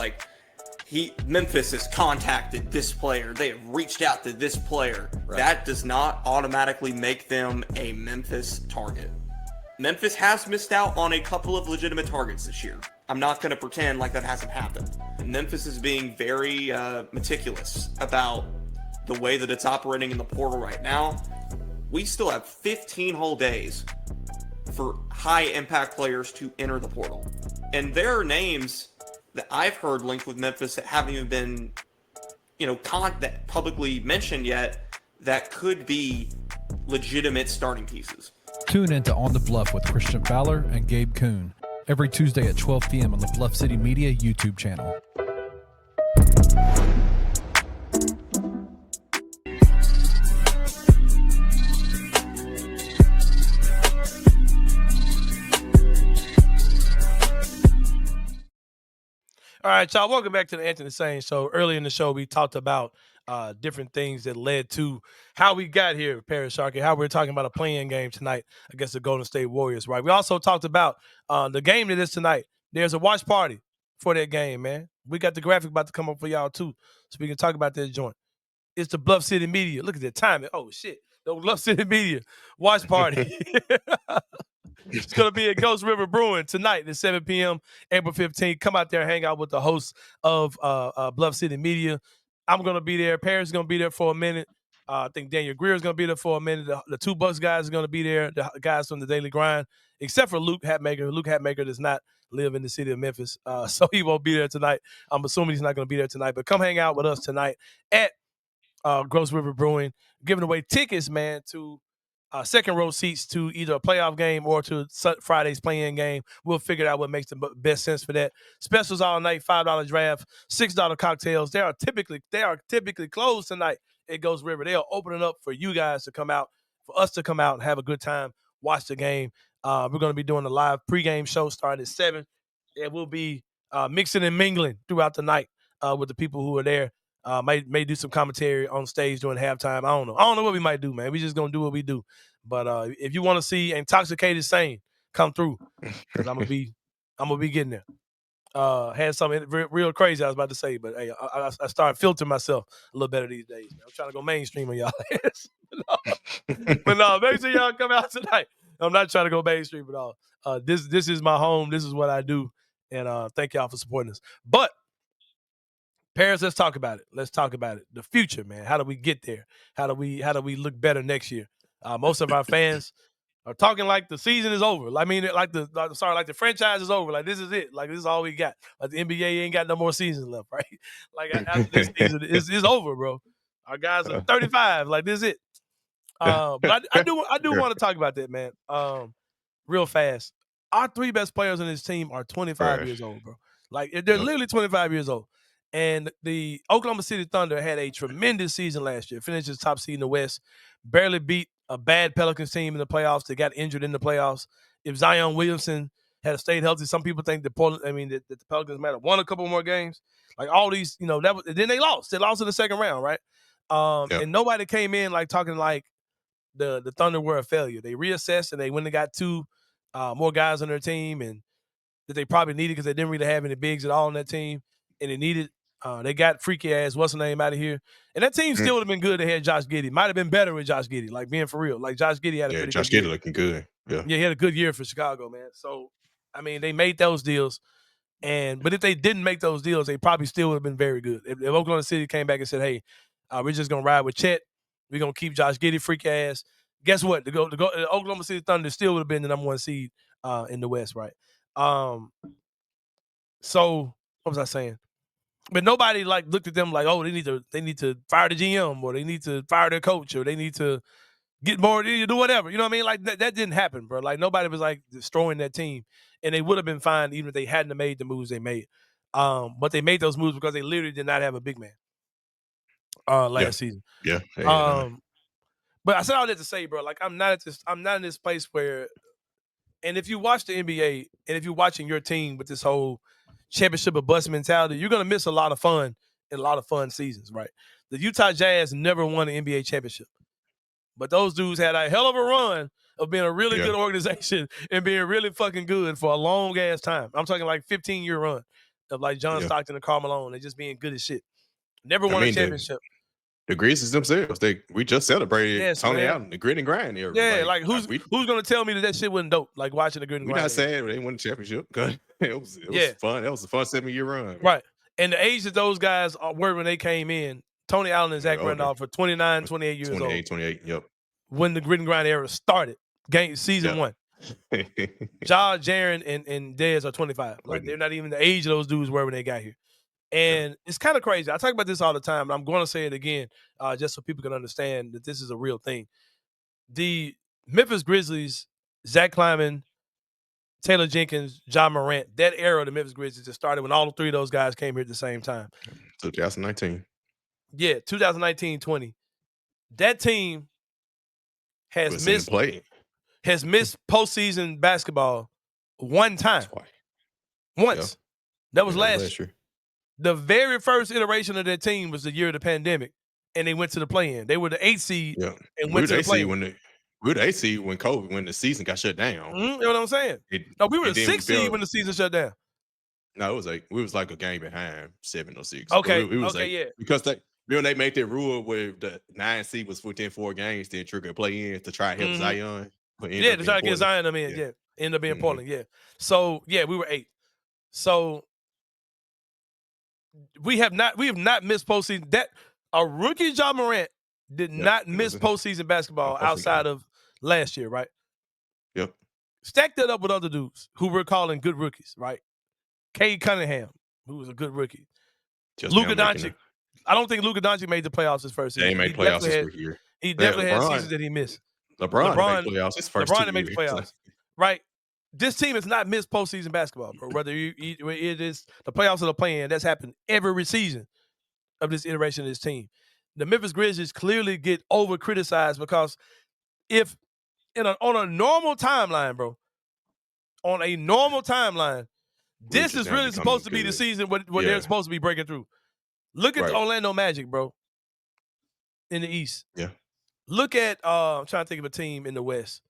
Memphis has contacted this player, they have reached out to this player, right, that does not automatically make them a Memphis target. Memphis has missed out on a couple of legitimate targets this year. I'm not going to pretend like that hasn't happened. Memphis is being very meticulous about the way that it's operating in the portal right now. We still have 15 whole days for high impact players to enter the portal. And there are names that I've heard linked with Memphis that haven't even been, that publicly mentioned yet that could be legitimate starting pieces. Tune in to On the Bluff with Christian Fowler and Gabe Kuhn every Tuesday at 12 p.m. on the Bluff City Media YouTube channel. All right, y'all, welcome back to the Anthony Sain Show. Earlier in the show, we talked about different things that led to how we got here, Paris Sharkey, how we're talking about a playing game tonight against the Golden State Warriors, right? We also talked about the game that is tonight. There's a watch party for that game, man. We got the graphic about to come up for y'all, too, so we can talk about that joint. It's the Bluff City Media. Look at the timing. Oh, shit. The Bluff City Media watch party. It's going to be at Ghost River Brewing tonight at 7 p.m., April 15th. Come out there and hang out with the hosts of Bluff City Media. I'm going to be there. Paris is going to be there for a minute. I think Daniel Greer is going to be there for a minute. The two Bucks guys are going to be there, the guys from the Daily Grind, except for Luke Hatmaker. Luke Hatmaker does not live in the city of Memphis, so he won't be there tonight. I'm assuming he's not going to be there tonight. But come hang out with us tonight at Ghost River Brewing, giving away tickets, man, to second row seats to either a playoff game or to Friday's play-in game. We'll figure out what makes the best sense for that. Specials all night, $5 draft, $6 cocktails. They are typically closed tonight at Ghost River. They are opening up for you guys to come out, for us to come out and have a good time, watch the game. We're going to be doing a live pregame show starting at 7. And we'll be mixing and mingling throughout the night with the people who are there. May do some commentary on stage during halftime. I don't know what we might do, man. We just gonna do what we do. But if you want to see Intoxicated Sain come through, because I'm gonna be getting there. Had something real crazy I was about to say, but hey, I started filtering myself a little better these days. Man. I'm trying to go mainstream on y'all ass. But no, make sure y'all come out tonight. I'm not trying to go mainstream at all. This is my home. This is what I do, and thank y'all for supporting us. But Paris, let's talk about it. Let's talk about it. The future, man. How do we get there? How do we look better next year? Most of our fans are talking like the season is over. I mean, like the franchise is over. Like this is it. Like this is all we got. Like the NBA ain't got no more seasons left, right? Like after this season is over, bro. Our guys are 35. Like this is it. But I do want to talk about that, man. Real fast. Our 3 best players on this team are 25 years old, bro. Like they're literally 25 years old. And the Oklahoma City Thunder had a tremendous season last year, finished as top seed in the West, barely beat a bad Pelicans team in the playoffs. They got injured in the playoffs. If Zion Williamson had stayed healthy, some people think that the Pelicans might have won a couple more games. Like all these, then they lost. They lost in the second round, right? And nobody came in talking like the Thunder were a failure. They reassessed and they went and got 2 more guys on their team and that they probably needed because they didn't really have any bigs at all on that team. And they needed They got freaky ass, what's the name, out of here. And that team still would have been good if they had Josh Giddey. Might have been better with Josh Giddey, like being for real. Like Josh Giddey had a pretty Josh good Giddey looking good. Yeah, he had a good year for Chicago, man. So, I mean, they made those deals. But if they didn't make those deals, they probably still would have been very good. If Oklahoma City came back and said, hey, we're just going to ride with Chet. We're going to keep Josh Giddey freak ass. Guess what? The Oklahoma City Thunder still would have been the number 1 seed in the West, right? So what was I saying? But nobody like looked at them like, oh, they need to fire the GM, or they need to fire their coach, or they need to get more, do whatever. You know what I mean? Like that didn't happen, bro. Like nobody was like destroying that team, and they would have been fine even if they hadn't made the moves they made. But they made those moves because they literally did not have a big man last season. Yeah. But I said all that to say, bro, like I'm not in this place where, and if you watch the NBA and if you're watching your team with this whole championship or bust mentality, you're gonna miss a lot of fun and a lot of fun seasons, right? The Utah Jazz never won an NBA championship, but those dudes had a hell of a run of being a really good organization and being really fucking good for a long ass time. I'm talking like 15-year run of like John Stockton and Karl Malone and just being good as shit. Never won a championship. The Grizzlies themselves, we just celebrated Tony Allen, the grit and grind era. Yeah, like who's gonna tell me that shit wasn't dope? Like watching the grit and grind. We're not saying they won the championship. It was fun. That was a fun 7-year run. Right. And the age that those guys were when they came in, Tony Allen and Zach Randolph were 29, 28 years old. 28, yep. When the grit and grind era started, season 1. Ja, Jaren, and Dez are 25. Like they're not even the age of those dudes were when they got here. And it's kind of crazy. I talk about this all the time, but I'm going to say it again just so people can understand that this is a real thing. The Memphis Grizzlies, Zach Kleiman, Taylor Jenkins, Ja Morant, that era of the Memphis Grizzlies just started when all 3 of those guys came here at the same time. 2019. Yeah, 2019-20. That team has missed postseason basketball one time. Once. That was last year. The very first iteration of that team was the year of the pandemic, and they went to the play-in. They were the 8th seed and went to the play-in. We were the 8th seed when the season got shut down. You know what I'm saying? We were the 6th seed when the season shut down. No, it was we was like a game behind 7 or 6. Okay, yeah. Because they made that rule where the 9th seed was within 4 games, then trigger a play-in to try and help Zion. To try to get Zion them in. Yeah. End up being Portland. Yeah. So we were 8. So we have not missed postseason. That a rookie Ja Morant did not miss postseason basketball outside of last year, right? Yep. Stack that up with other dudes who we're calling good rookies, right? Cade Cunningham, who was a good rookie. Luka Doncic. I don't think Luka Doncic made the playoffs his first season. He made playoffs his first year. He definitely had seasons that he missed. LeBron made playoffs his first 2 years. Made the playoffs, right? This team has not missed postseason basketball, bro. Whether it is the playoffs or the play-in, that's happened every season of this iteration of this team. The Memphis Grizzlies clearly get over-criticized because on a normal timeline, bro, this is really supposed to be the season where they're supposed to be breaking through. Look at the Orlando Magic, bro, in the East. Yeah. Look at I'm trying to think of a team in the West.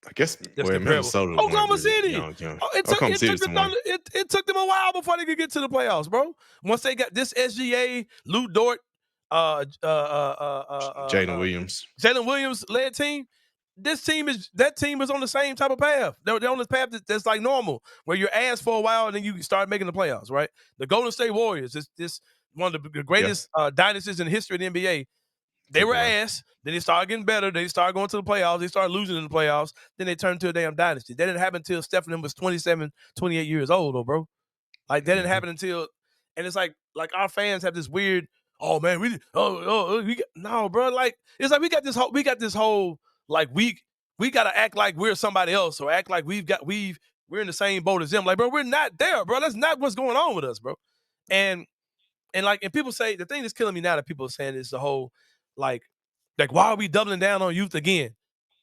I guess Minnesota, Oklahoma City. It took them a while before they could get to the playoffs, bro. Once they got this SGA, Lou Dort, Jalen Williams led team. That team is on the same type of path. They're on this path that's like normal, where you're ass for a while and then you start making the playoffs, right? The Golden State Warriors is this one of the greatest dynasties in the history of the NBA. They were ass. Then they started getting better. They started going to the playoffs. They started losing in the playoffs. Then they turned to a damn dynasty. That didn't happen until Stephen was 27, 28 years old, though, bro. Like, that didn't happen until – and it's like our fans have this weird, oh, man, no, bro. Like, it's like we got this whole like, we got to act like we're somebody else or act like we're in the same boat as them. Like, bro, we're not there, bro. That's not what's going on with us, bro. And people say – the thing that's killing me now that people are saying is the whole – like, why are we doubling down on youth again?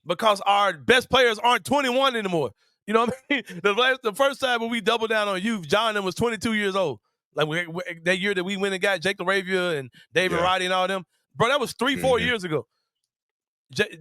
Because our best players aren't 21 anymore. You know what I mean? The first time when we doubled down on youth, John was 22 years old. Like that year that we went and got Jake LaRavia and David Roddy and all them. Bro, that was 3-4 years ago.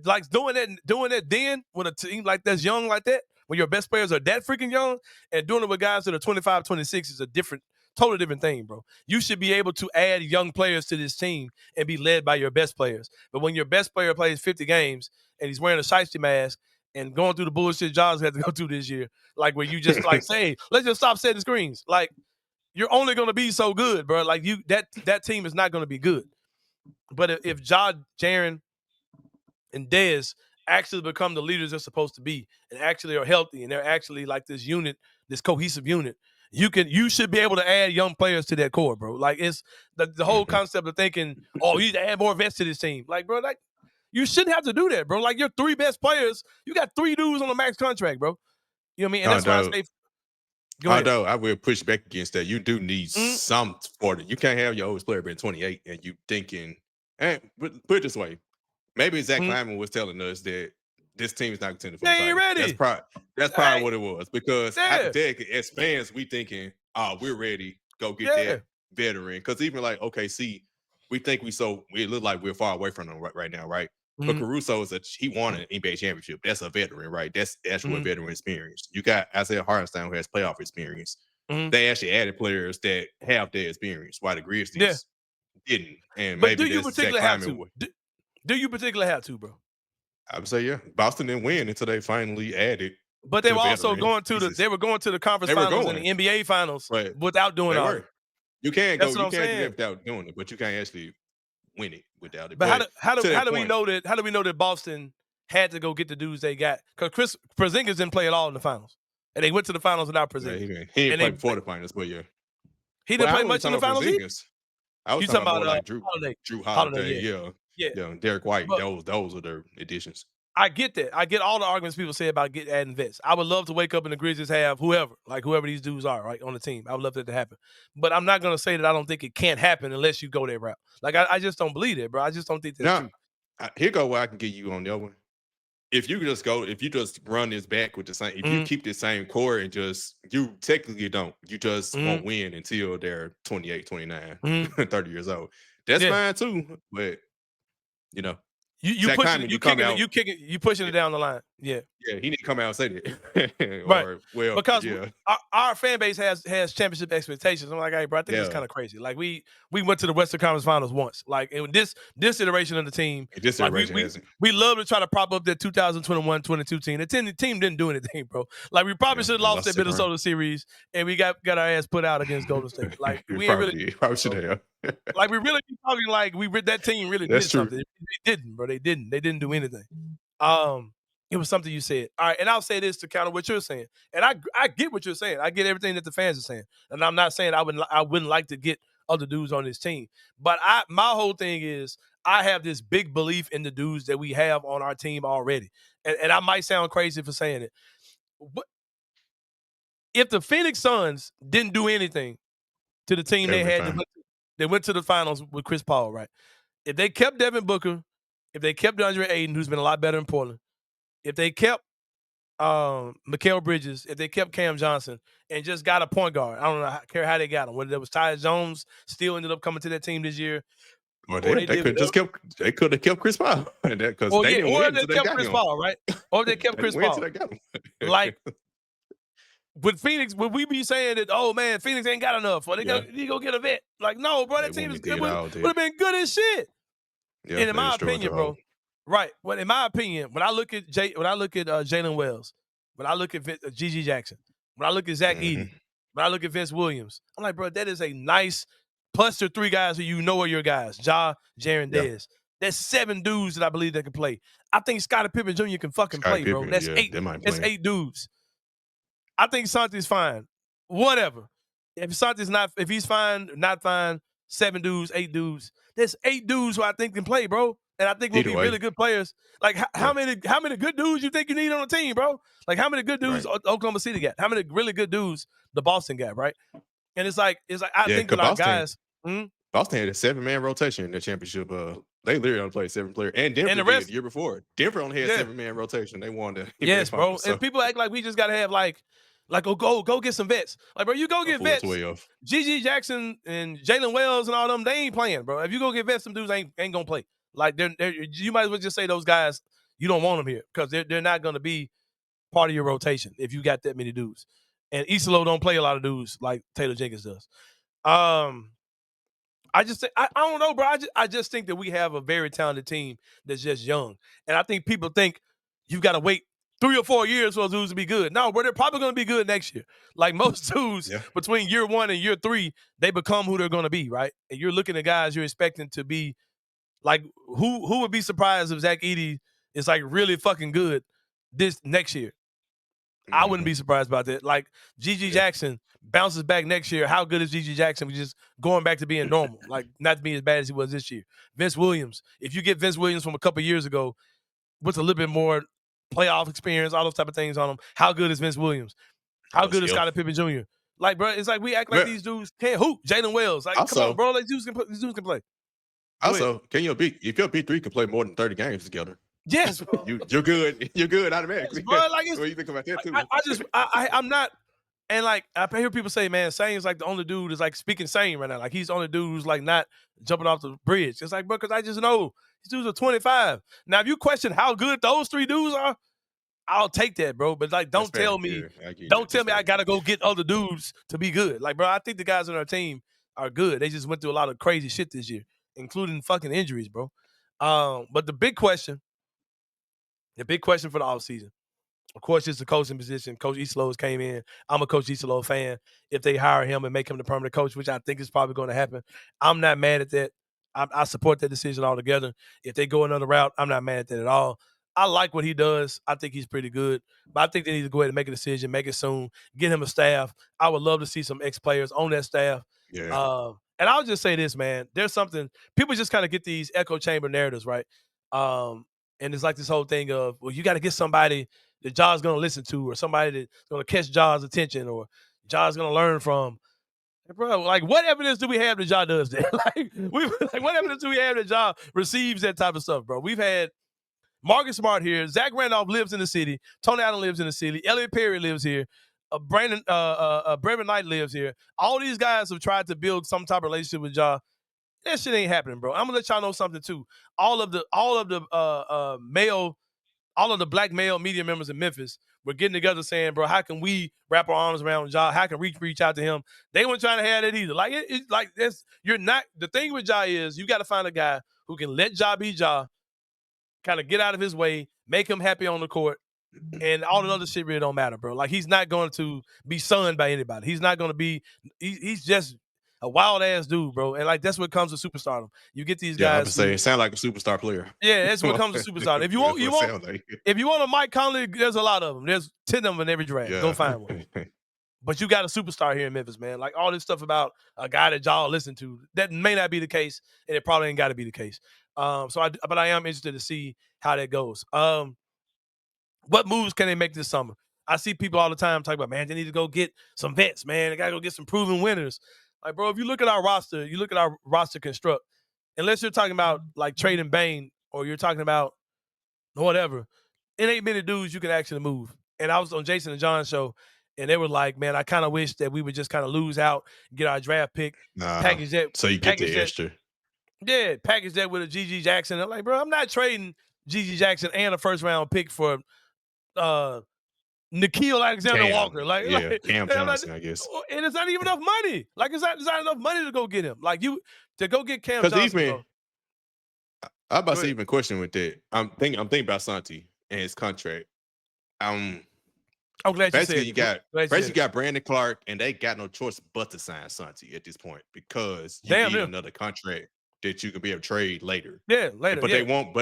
Like doing that then with a team like that's young like that, when your best players are that freaking young, and doing it with guys that are 25, 26 is a different Totally different thing, bro. You should be able to add young players to this team and be led by your best players. But when your best player plays 50 games and he's wearing a shiesty mask and going through the bullshit John's had to go through this year, like where you just like say, let's just stop setting screens. Like, you're only going to be so good, bro. Like, that team is not going to be good. But if Jaren, and Dez actually become the leaders they're supposed to be and actually are healthy and they're actually like this unit, this cohesive unit, you should be able to add young players to that core, bro. Like, it's the whole concept of thinking, oh, you need to add more vets to this team. Like, bro, like, you shouldn't have to do that, bro. Like, your 3 best players, you got 3 dudes on a max contract, bro. You know what I mean? And that's why I say, although I will push back against that. You do need some for it. You can't have your oldest player being 28 and you thinking, and put it this way, maybe Zach Kleiman was telling us that this team is not contending for the title. Ready. That's probably what it was. Because as fans, we thinking, oh, we're ready. Go get that veteran. Because even like OKC, we think we look like we're far away from them right now, right? But Caruso he won an NBA championship. That's a veteran, right? That's actual veteran experience. You got Isaiah Hartenstein who has playoff experience. They actually added players that have their experience, while the Grizzlies didn't. And but maybe do you particularly have to? Do you particularly have to, bro? I would say, yeah. Boston didn't win until they finally added. But they were also going to the conference finals and the NBA finals without doing all that. You can't do that without doing it, but you can't actually win it without it. But how do we know that Boston had to go get the dudes they got? Because Porzingis didn't play at all in the finals, and they went to the finals without Porzingis. Yeah, he didn't play before the finals, but yeah, he didn't play much in the finals. I was talking about like Drew Holiday, yeah, Derek White. Those are their additions. I get that. I get all the arguments people say about adding vets. I would love to wake up and the Grizzlies have whoever these dudes are, right, on the team. I would love that to happen. But I'm not going to say that I don't think it can't happen unless you go that route. Like, I just don't believe it, bro. I just don't think that's true. Here go what I can get you on the other one. If you just run this back with the same, if you keep the same core and you technically don't. You just won't win until they're 28, 29, 30 years old. That's fine too. But, you know. You pushing it down the line. Yeah. Yeah, he need to come out and say that. Right. Because our fan base has championship expectations. I'm like, hey, bro, I think it's kind of crazy. Like, we went to the Western Conference Finals once. Like, in this iteration of the team, we love to try to prop up that 2021-22 team. The team didn't do anything, bro. Like, we probably should have lost that Minnesota series, and we got our ass put out against Golden State. Like, we ain't really probably should have. Like, we really be talking like that team really did something. They didn't, bro. They didn't do anything. It was something you said. All right, and I'll say this to counter what you're saying. And I get what you're saying. I get everything that the fans are saying. And I'm not saying I wouldn't like to get other dudes on this team. But my whole thing is I have this big belief in the dudes that we have on our team already. And I might sound crazy for saying it. But if the Phoenix Suns didn't do anything to the team they went to the finals with Chris Paul, right? If they kept Devin Booker, if they kept DeAndre Ayton, who's been a lot better in Portland, if they kept Mikal Bridges, if they kept Cam Johnson, and just got a point guard, I don't care how they got him. Whether it was Tyus Jones, still ended up coming to that team this year. Or they could have kept Chris Paul. They kept Chris Paul, right? Or they kept Chris Paul. Like, with Phoenix, would we be saying that, oh, man, Phoenix ain't got enough, or they go get a vet? Like, no, bro, that team would have been good as shit. Yeah, and in my opinion, bro, right? Well, in my opinion, when I look at Jalen Wells, when I look at Gigi Jackson, when I look at Zach Edey, when I look at Vince Williams, I'm like, bro, that is a nice plus the 3 guys who you know are your guys, Ja, Jaren, Dez. That's 7 dudes that I believe that can play. I think Scottie Pippen Jr. can fucking play, bro. That's 8. That's 8 dudes. I think Santi's fine. Whatever. If he's fine, not fine, 7 dudes, 8 dudes. There's 8 dudes who I think can play, bro. And I think we'll be really good players. Like, how many good dudes you think you need on the team, bro? Like, how many good dudes Oklahoma City got? How many really good dudes the Boston got, right? And it's like I think that our guys. Boston had a 7-man rotation in their championship. They literally only played 7 players. And Denver did the year before. Denver only had 7-man rotation. They won the bro. So. And people act like we just gotta have like go get some vets. Like, bro, you go get vets. Gigi Jackson and Jalen Wells and all them, they ain't playing, bro. If you go get vets, some dudes ain't gonna play. Like, you might as well just say those guys, you don't want them here because they're not gonna be part of your rotation if you got that many dudes. And Isolo don't play a lot of dudes like Taylor Jenkins does. I just think, I don't know, bro. I just think that we have a very talented team that's just young. And I think people think you've got to wait 3 or 4 years for those dudes to be good. No, bro, they're probably going to be good next year. Like most dudes, between year 1 and year 3, they become who they're going to be, right? And you're looking at guys you're expecting to be like, who would be surprised if Zach Edey is like really fucking good this next year? I wouldn't be surprised about that. Like G.G. Jackson bounces back next year. How good is G.G. Jackson? We're just going back to being normal, like not to be as bad as he was this year. Vince Williams, if you get Vince Williams from a couple years ago with a little bit more playoff experience, all those type of things on him, how good is Vince Williams? How good is Scottie Pippen Jr.? Like, bro, it's like we act like these dudes can't hoop. Jalen Wells, like, come on, bro, like these dudes can play. Also, if your B3 can play more than 30 games together. Yes, you're good. You're good automatically. Yes, bro, like, what do you think about that too? I'm not, and like I hear people say, man, Sain is like the only dude is like speaking Sain right now. Like he's the only dude who's like not jumping off the bridge. It's like, bro, because I just know these dudes are 25. Now, if you question how good those 3 dudes are, I'll take that, bro. But like, don't tell me I gotta go get other dudes to be good. Like, bro, I think the guys on our team are good. They just went through a lot of crazy shit this year, including fucking injuries, bro. But the big question for the offseason, of course, it's the coaching position. Coach Eastlows came in. I'm a Coach Eastlow fan. If they hire him and make him the permanent coach, which I think is probably going to happen, I'm not mad at that. I support that decision altogether. If they go another route, I'm not mad at that at all. I like what he does. I think he's pretty good. But I think they need to go ahead and make a decision, make it soon, get him a staff. I would love to see some ex-players on that staff. Yeah. And I'll just say this, man. There's something – people just kind of get these echo chamber narratives, right? And it's like this whole thing of, well, you got to get somebody that Ja's going to listen to, or somebody that's going to catch Ja's attention, or Ja's going to learn from. Bro, like, what evidence do we have that Ja does that? What evidence do we have that Ja receives that type of stuff, bro? We've had Marcus Smart here. Zach Randolph lives in the city. Tony Allen lives in the city. Elliot Perry lives here. Brevin Knight lives here. All these guys have tried to build some type of relationship with Ja. That shit ain't happening, bro. I'm gonna let y'all know something too. All of the black male media members in Memphis were getting together saying, bro, how can we wrap our arms around Ja? How can we reach out to him? They weren't trying to have that either. Like, it's like this. You're not. The thing with Ja is you got to find a guy who can let Ja be Ja, kind of get out of his way, make him happy on the court, and all the other shit really don't matter, bro. Like, he's not going to be sunned by anybody. He's not going to be. He's just a wild ass dude, bro. And like, that's what comes with superstardom. You get these guys. It sound like a superstar player. Yeah, that's what comes with superstardom. If you want a Mike Conley, there's a lot of them. There's 10 of them in every draft. Yeah. Go find one. But you got a superstar here in Memphis, man. Like, all this stuff about a guy that y'all listen to, that may not be the case, and it probably ain't got to be the case. But I am interested to see how that goes. What moves can they make this summer? I see people all the time talking about, man, they need to go get some vets, man. They got to go get some proven winners. Like, bro, if you look at our roster construct, unless you're talking about like trading Bane, or you're talking about whatever, it ain't many dudes you can actually move. And I was on Jason and John's show, and they were like, man, I kind of wish that we would just kind of lose out, get our draft pick, package that. So you get the extra. Yeah, package that with a G.G. Jackson. I'm like, bro, I'm not trading G.G. Jackson and a first-round pick for Nickeil Alexander-Walker. Cam Johnson, I guess. And it's not even enough money. Like, it's not enough money to go get him. Like, to go get Cam Johnson. I'm about to even question with that. I'm thinking about Santi and his contract. I'm glad you said you got Brandon Clark, and they got no choice but to sign Santi at this point, because you need another contract that you can be able to trade later. Yeah, later. But they won't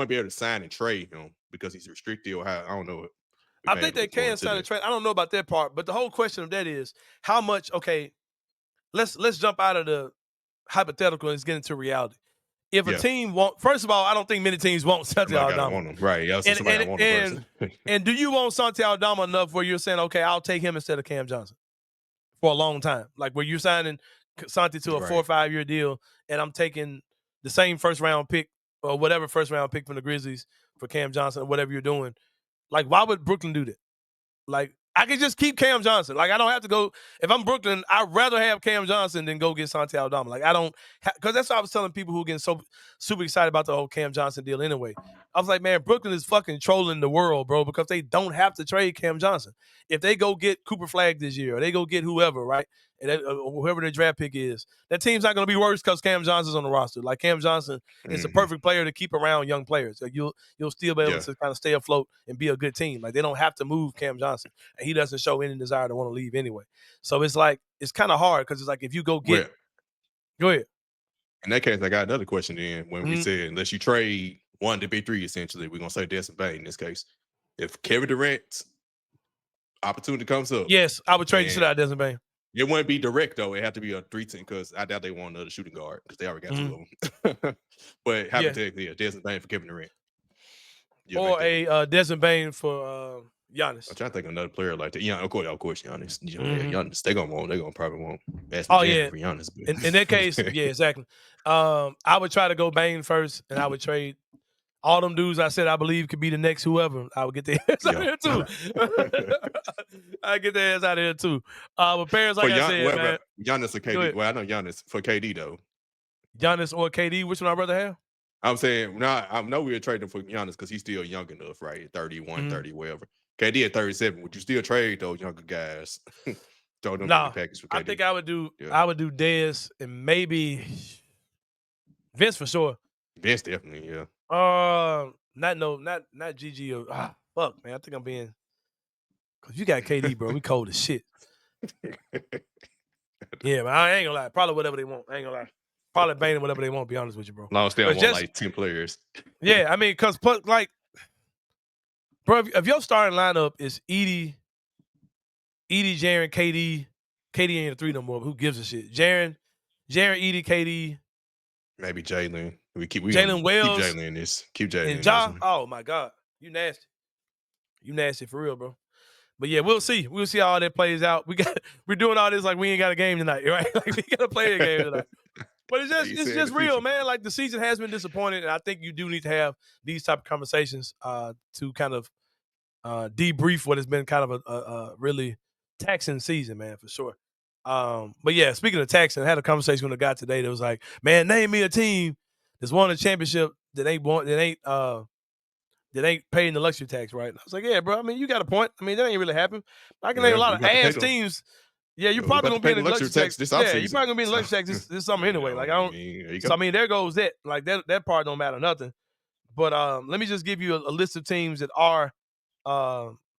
be able to sign and trade him because he's restricted, or how, I don't know. I think they can sign and trade. I don't know about that part, but the whole question of that is how much. Okay, let's jump out of the hypothetical and let's get into reality. If a team won't, first of all, I don't think many teams want Santi Aldama. Right? And do you want Santi Aldama enough where you're saying, okay, I'll take him instead of Cam Johnson for a long time? Like, where you're signing Santi to a 4 or 5 year deal, and I'm taking the same first round pick or whatever first round pick from the Grizzlies for Cam Johnson or whatever you're doing. Like, why would Brooklyn do that? Like, I could just keep Cam Johnson. Like, I don't have to go. If I'm Brooklyn, I'd rather have Cam Johnson than go get Santi Aldama. Like, I don't, because that's what I was telling people who are getting so super excited about the whole Cam Johnson deal anyway. I was like, man, Brooklyn is fucking trolling the world, bro, because they don't have to trade Cam Johnson. If they go get Cooper Flagg this year, or they go get whoever, right, and whoever their draft pick is, that team's not going to be worse because Cam Johnson's on the roster. Like, Cam Johnson is the perfect player to keep around young players. Like, you'll still be able to kind of stay afloat and be a good team. Like, they don't have to move Cam Johnson, and he doesn't show any desire to want to leave anyway. So it's like, it's kind of hard because it's like if you go get go ahead. In that case, I got another question then. When we said unless you trade one to be three, essentially, we're gonna say Desmond Bain in this case. If Kevin Durant's opportunity comes up, yes, I would trade the shit out of Desmond Bain. It wouldn't be direct though. It had to be a 3-10 because I doubt they want another shooting guard because they already got two of them. But hypothetically, Desmond Bain for Kevin Durant, or a Desmond Bain for Giannis. I'm trying to think of another player like that. Yeah, of course, Giannis. Giannis. They're gonna probably want. For Giannis. In that case, yeah, exactly. I would try to go Bain first, and I would trade all them dudes I said I believe could be the next whoever. I would get their ass out of here too. I get their ass out of here too. But Paris, like I said, man. Giannis or KD? Well, I know Giannis for KD though. Giannis or KD? Which one I'd rather have? I'm saying, I know we were trading for Giannis because he's still young enough, right? 31, 30, whatever. KD at 37. Would you still trade those younger guys? Throw them in the package for KD? I think I would do. I would do Dez and maybe Vince for sure. Vince definitely, yeah. Not Gigi. Fuck, man. I think I'm being. Cause you got KD, bro. We cold as shit. Yeah, man. I ain't gonna lie. Probably whatever they want. I ain't gonna lie. Probably Bain whatever they want. Be honest with you, bro. Long as they want like 10 players. Yeah, I mean, cause like. Bro, if your starting lineup is Edie, Jaren, KD ain't a three no more. But who gives a shit? Jaren, Edie, KD. Maybe Jalen. Jalen Wells. Keep Jalen in this. Keep Jalen and Ja. Oh my God, you nasty. You nasty for real, bro. But yeah, we'll see. We'll see how all that plays out. We're doing all this like we ain't got a game tonight, right? Like we gotta play a game tonight. But it's just real, man. Like the season has been disappointing, and I think you do need to have these type of conversations to kind of debrief what has been kind of a really taxing season, man, for sure. But yeah, speaking of taxing, I had a conversation with a guy today that was like, man, name me a team that's won a championship that ain't paying the luxury tax, right? And I was like, yeah, bro. I mean, you got a point. I mean, that ain't really happened. I can name a lot of ass teams. Yeah, you're probably gonna be in the luxury tax this offseason. Yeah, you're probably gonna be in the luxury tax this summer anyway. Like I don't. So I mean, there goes that. Like that part don't matter nothing. But let me just give you a list of teams that are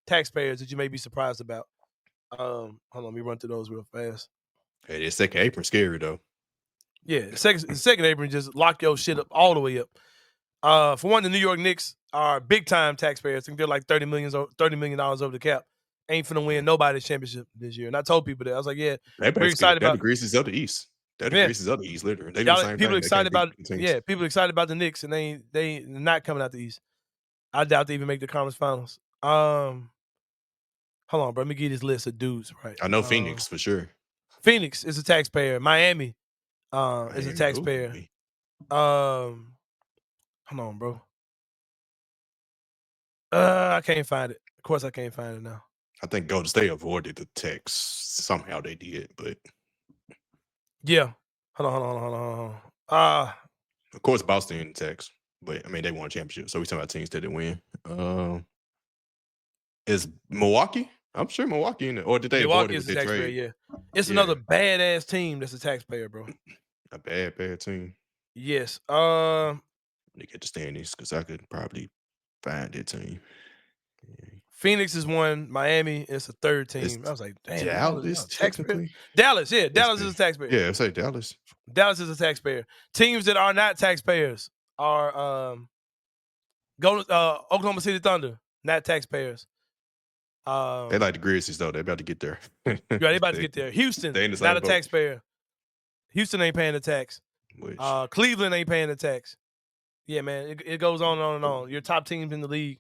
taxpayers that you may be surprised about. Hold on, let me run through those real fast. Hey, the second apron scary though. Yeah, the second apron just lock your shit up all the way up. For one, the New York Knicks are big time taxpayers. I think they're like $30 million over the cap. Ain't finna win nobody's championship this year. And I told people that. I was like, yeah, we're excited about the Grizzlies of the East. They're the Grizzlies of the East, literally. They do the same people thing. Excited about people excited about the Knicks, and they not coming out the East. I doubt they even make the conference finals. Hold on, bro. Let me get this list of dudes right. I know Phoenix for sure. Phoenix is a taxpayer. Miami is a taxpayer. Hold on, bro. I can't find it. Of course, I can't find it now. I think Golden State avoided the tax. Somehow they did, but yeah. Hold on. Of course, Boston in the tax, but I mean they won a championship, so we talking about teams that didn't win. Is Milwaukee? I'm sure Milwaukee in it, or did they avoid it with their trade? Yeah, it's another badass team that's a taxpayer, bro. A bad team. Yes. They get the standings because I could probably find their team. Phoenix is one. Miami is a third team. I was like, damn. Dallas, technically. Dallas, yeah. Dallas is a taxpayer. Yeah, say Dallas. Dallas is a taxpayer. Teams that are not taxpayers are Oklahoma City Thunder, not taxpayers. They like the Grizzlies, though. They're about to get there. Yeah, they about to get there. Houston, not a taxpayer. Houston ain't paying the tax. Cleveland ain't paying the tax. Yeah, man, it goes on and on and on. Your top teams in the league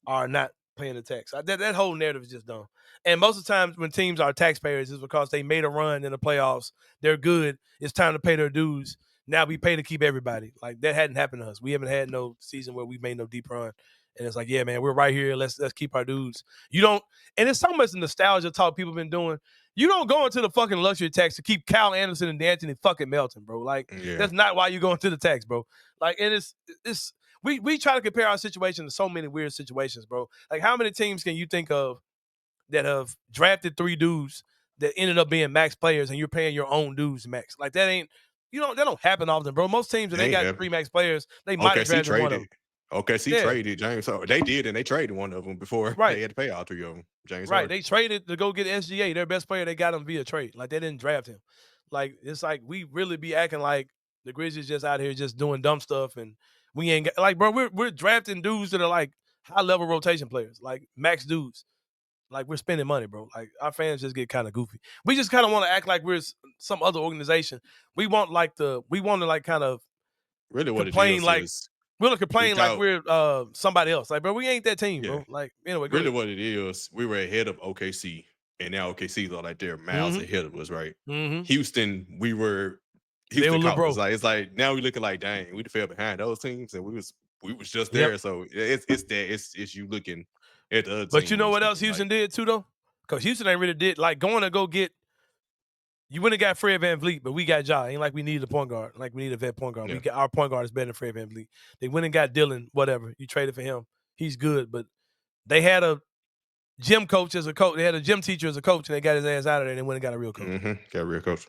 are not paying the tax. That whole narrative is just dumb. And most of the times when teams are taxpayers is because they made a run in the playoffs. They're good. It's time to pay their dues. Now we pay to keep everybody. Like that hadn't happened to us. We haven't had no season where we made no deep run. And it's like, yeah, man, we're right here. Let's keep our dudes. You don't, and it's so much nostalgia talk people been doing. You don't go into the fucking luxury tax to keep Kyle Anderson and D'Anthony fucking Melton, bro. Like that's not why you go into the tax, bro. Like, and it's we try to compare our situation to so many weird situations, bro. Like, how many teams can you think of that have drafted 3 dudes that ended up being max players, and you're paying your own dudes max? Like, that don't happen often, bro. Most teams, if they got 3 max players, they might have drafted one of them. OKC traded James Harden. They did, and they traded one of them before they had to pay all 3 of them. James Harden. They traded to go get SGA, their best player. They got him via trade. Like, they didn't draft him. Like, it's like we really be acting like the Grizzlies just out here just doing dumb stuff, and we ain't got, like, bro, we're drafting dudes that are like high level rotation players, like max dudes. Like, we're spending money, bro. Like, our fans just get kind of goofy. We just kind of want to act like we're some other organization. We want to kind of really what complain, it is like is we'll complain like we're somebody else. Like, bro, we ain't that team, bro. Like, anyway, really what it is, we were ahead of OKC, and now OKC look like they're miles ahead of us, right? Houston, they were broke. It's like now we looking like, dang, we fell behind those teams, and we was just there. So it's you looking at the other But you know what else Houston did too, though? Because Houston ain't really did, like, going to go get, you went and got Fred VanVleet, but we got Ja. Ain't like we needed a point guard. Like, we need a vet point guard. Yeah. Our point guard is better than Fred VanVleet. They went and got Dylan, whatever. You traded for him. He's good, but they had a gym coach as a coach. They had a gym teacher as a coach, and they got his ass out of there, and they went and got a real coach. Got a real coach.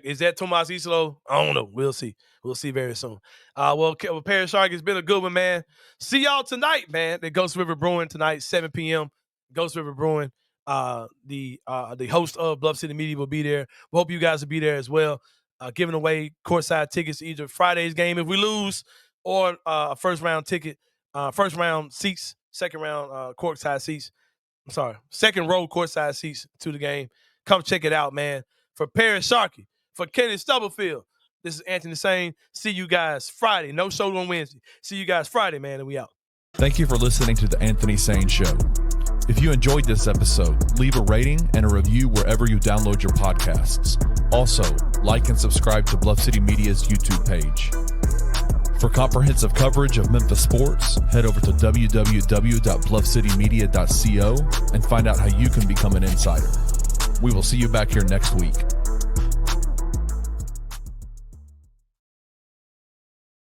Is that Tomas Isolo? I don't know. We'll see. We'll see very soon. Well, Paris Shark, it's been a good one, man. See y'all tonight, man. The Ghost River Brewing tonight, 7 p.m. Ghost River Brewing. The host of Bluff City Media will be there. We hope you guys will be there as well. Giving away courtside tickets, either Friday's game if we lose, or a first round ticket, first round seats, second round courtside seats. I'm sorry, second row courtside seats to the game. Come check it out, man. For Paris Sharkey, for Kenny Stubblefield, this is Anthony Sain. See you guys Friday. No show on Wednesday. See you guys Friday, man, and we out. Thank you for listening to the Anthony Sain Show. If you enjoyed this episode, leave a rating and a review wherever you download your podcasts. Also, like and subscribe to Bluff City Media's YouTube page. For comprehensive coverage of Memphis sports, head over to www.bluffcitymedia.co and find out how you can become an insider. We will see you back here next week.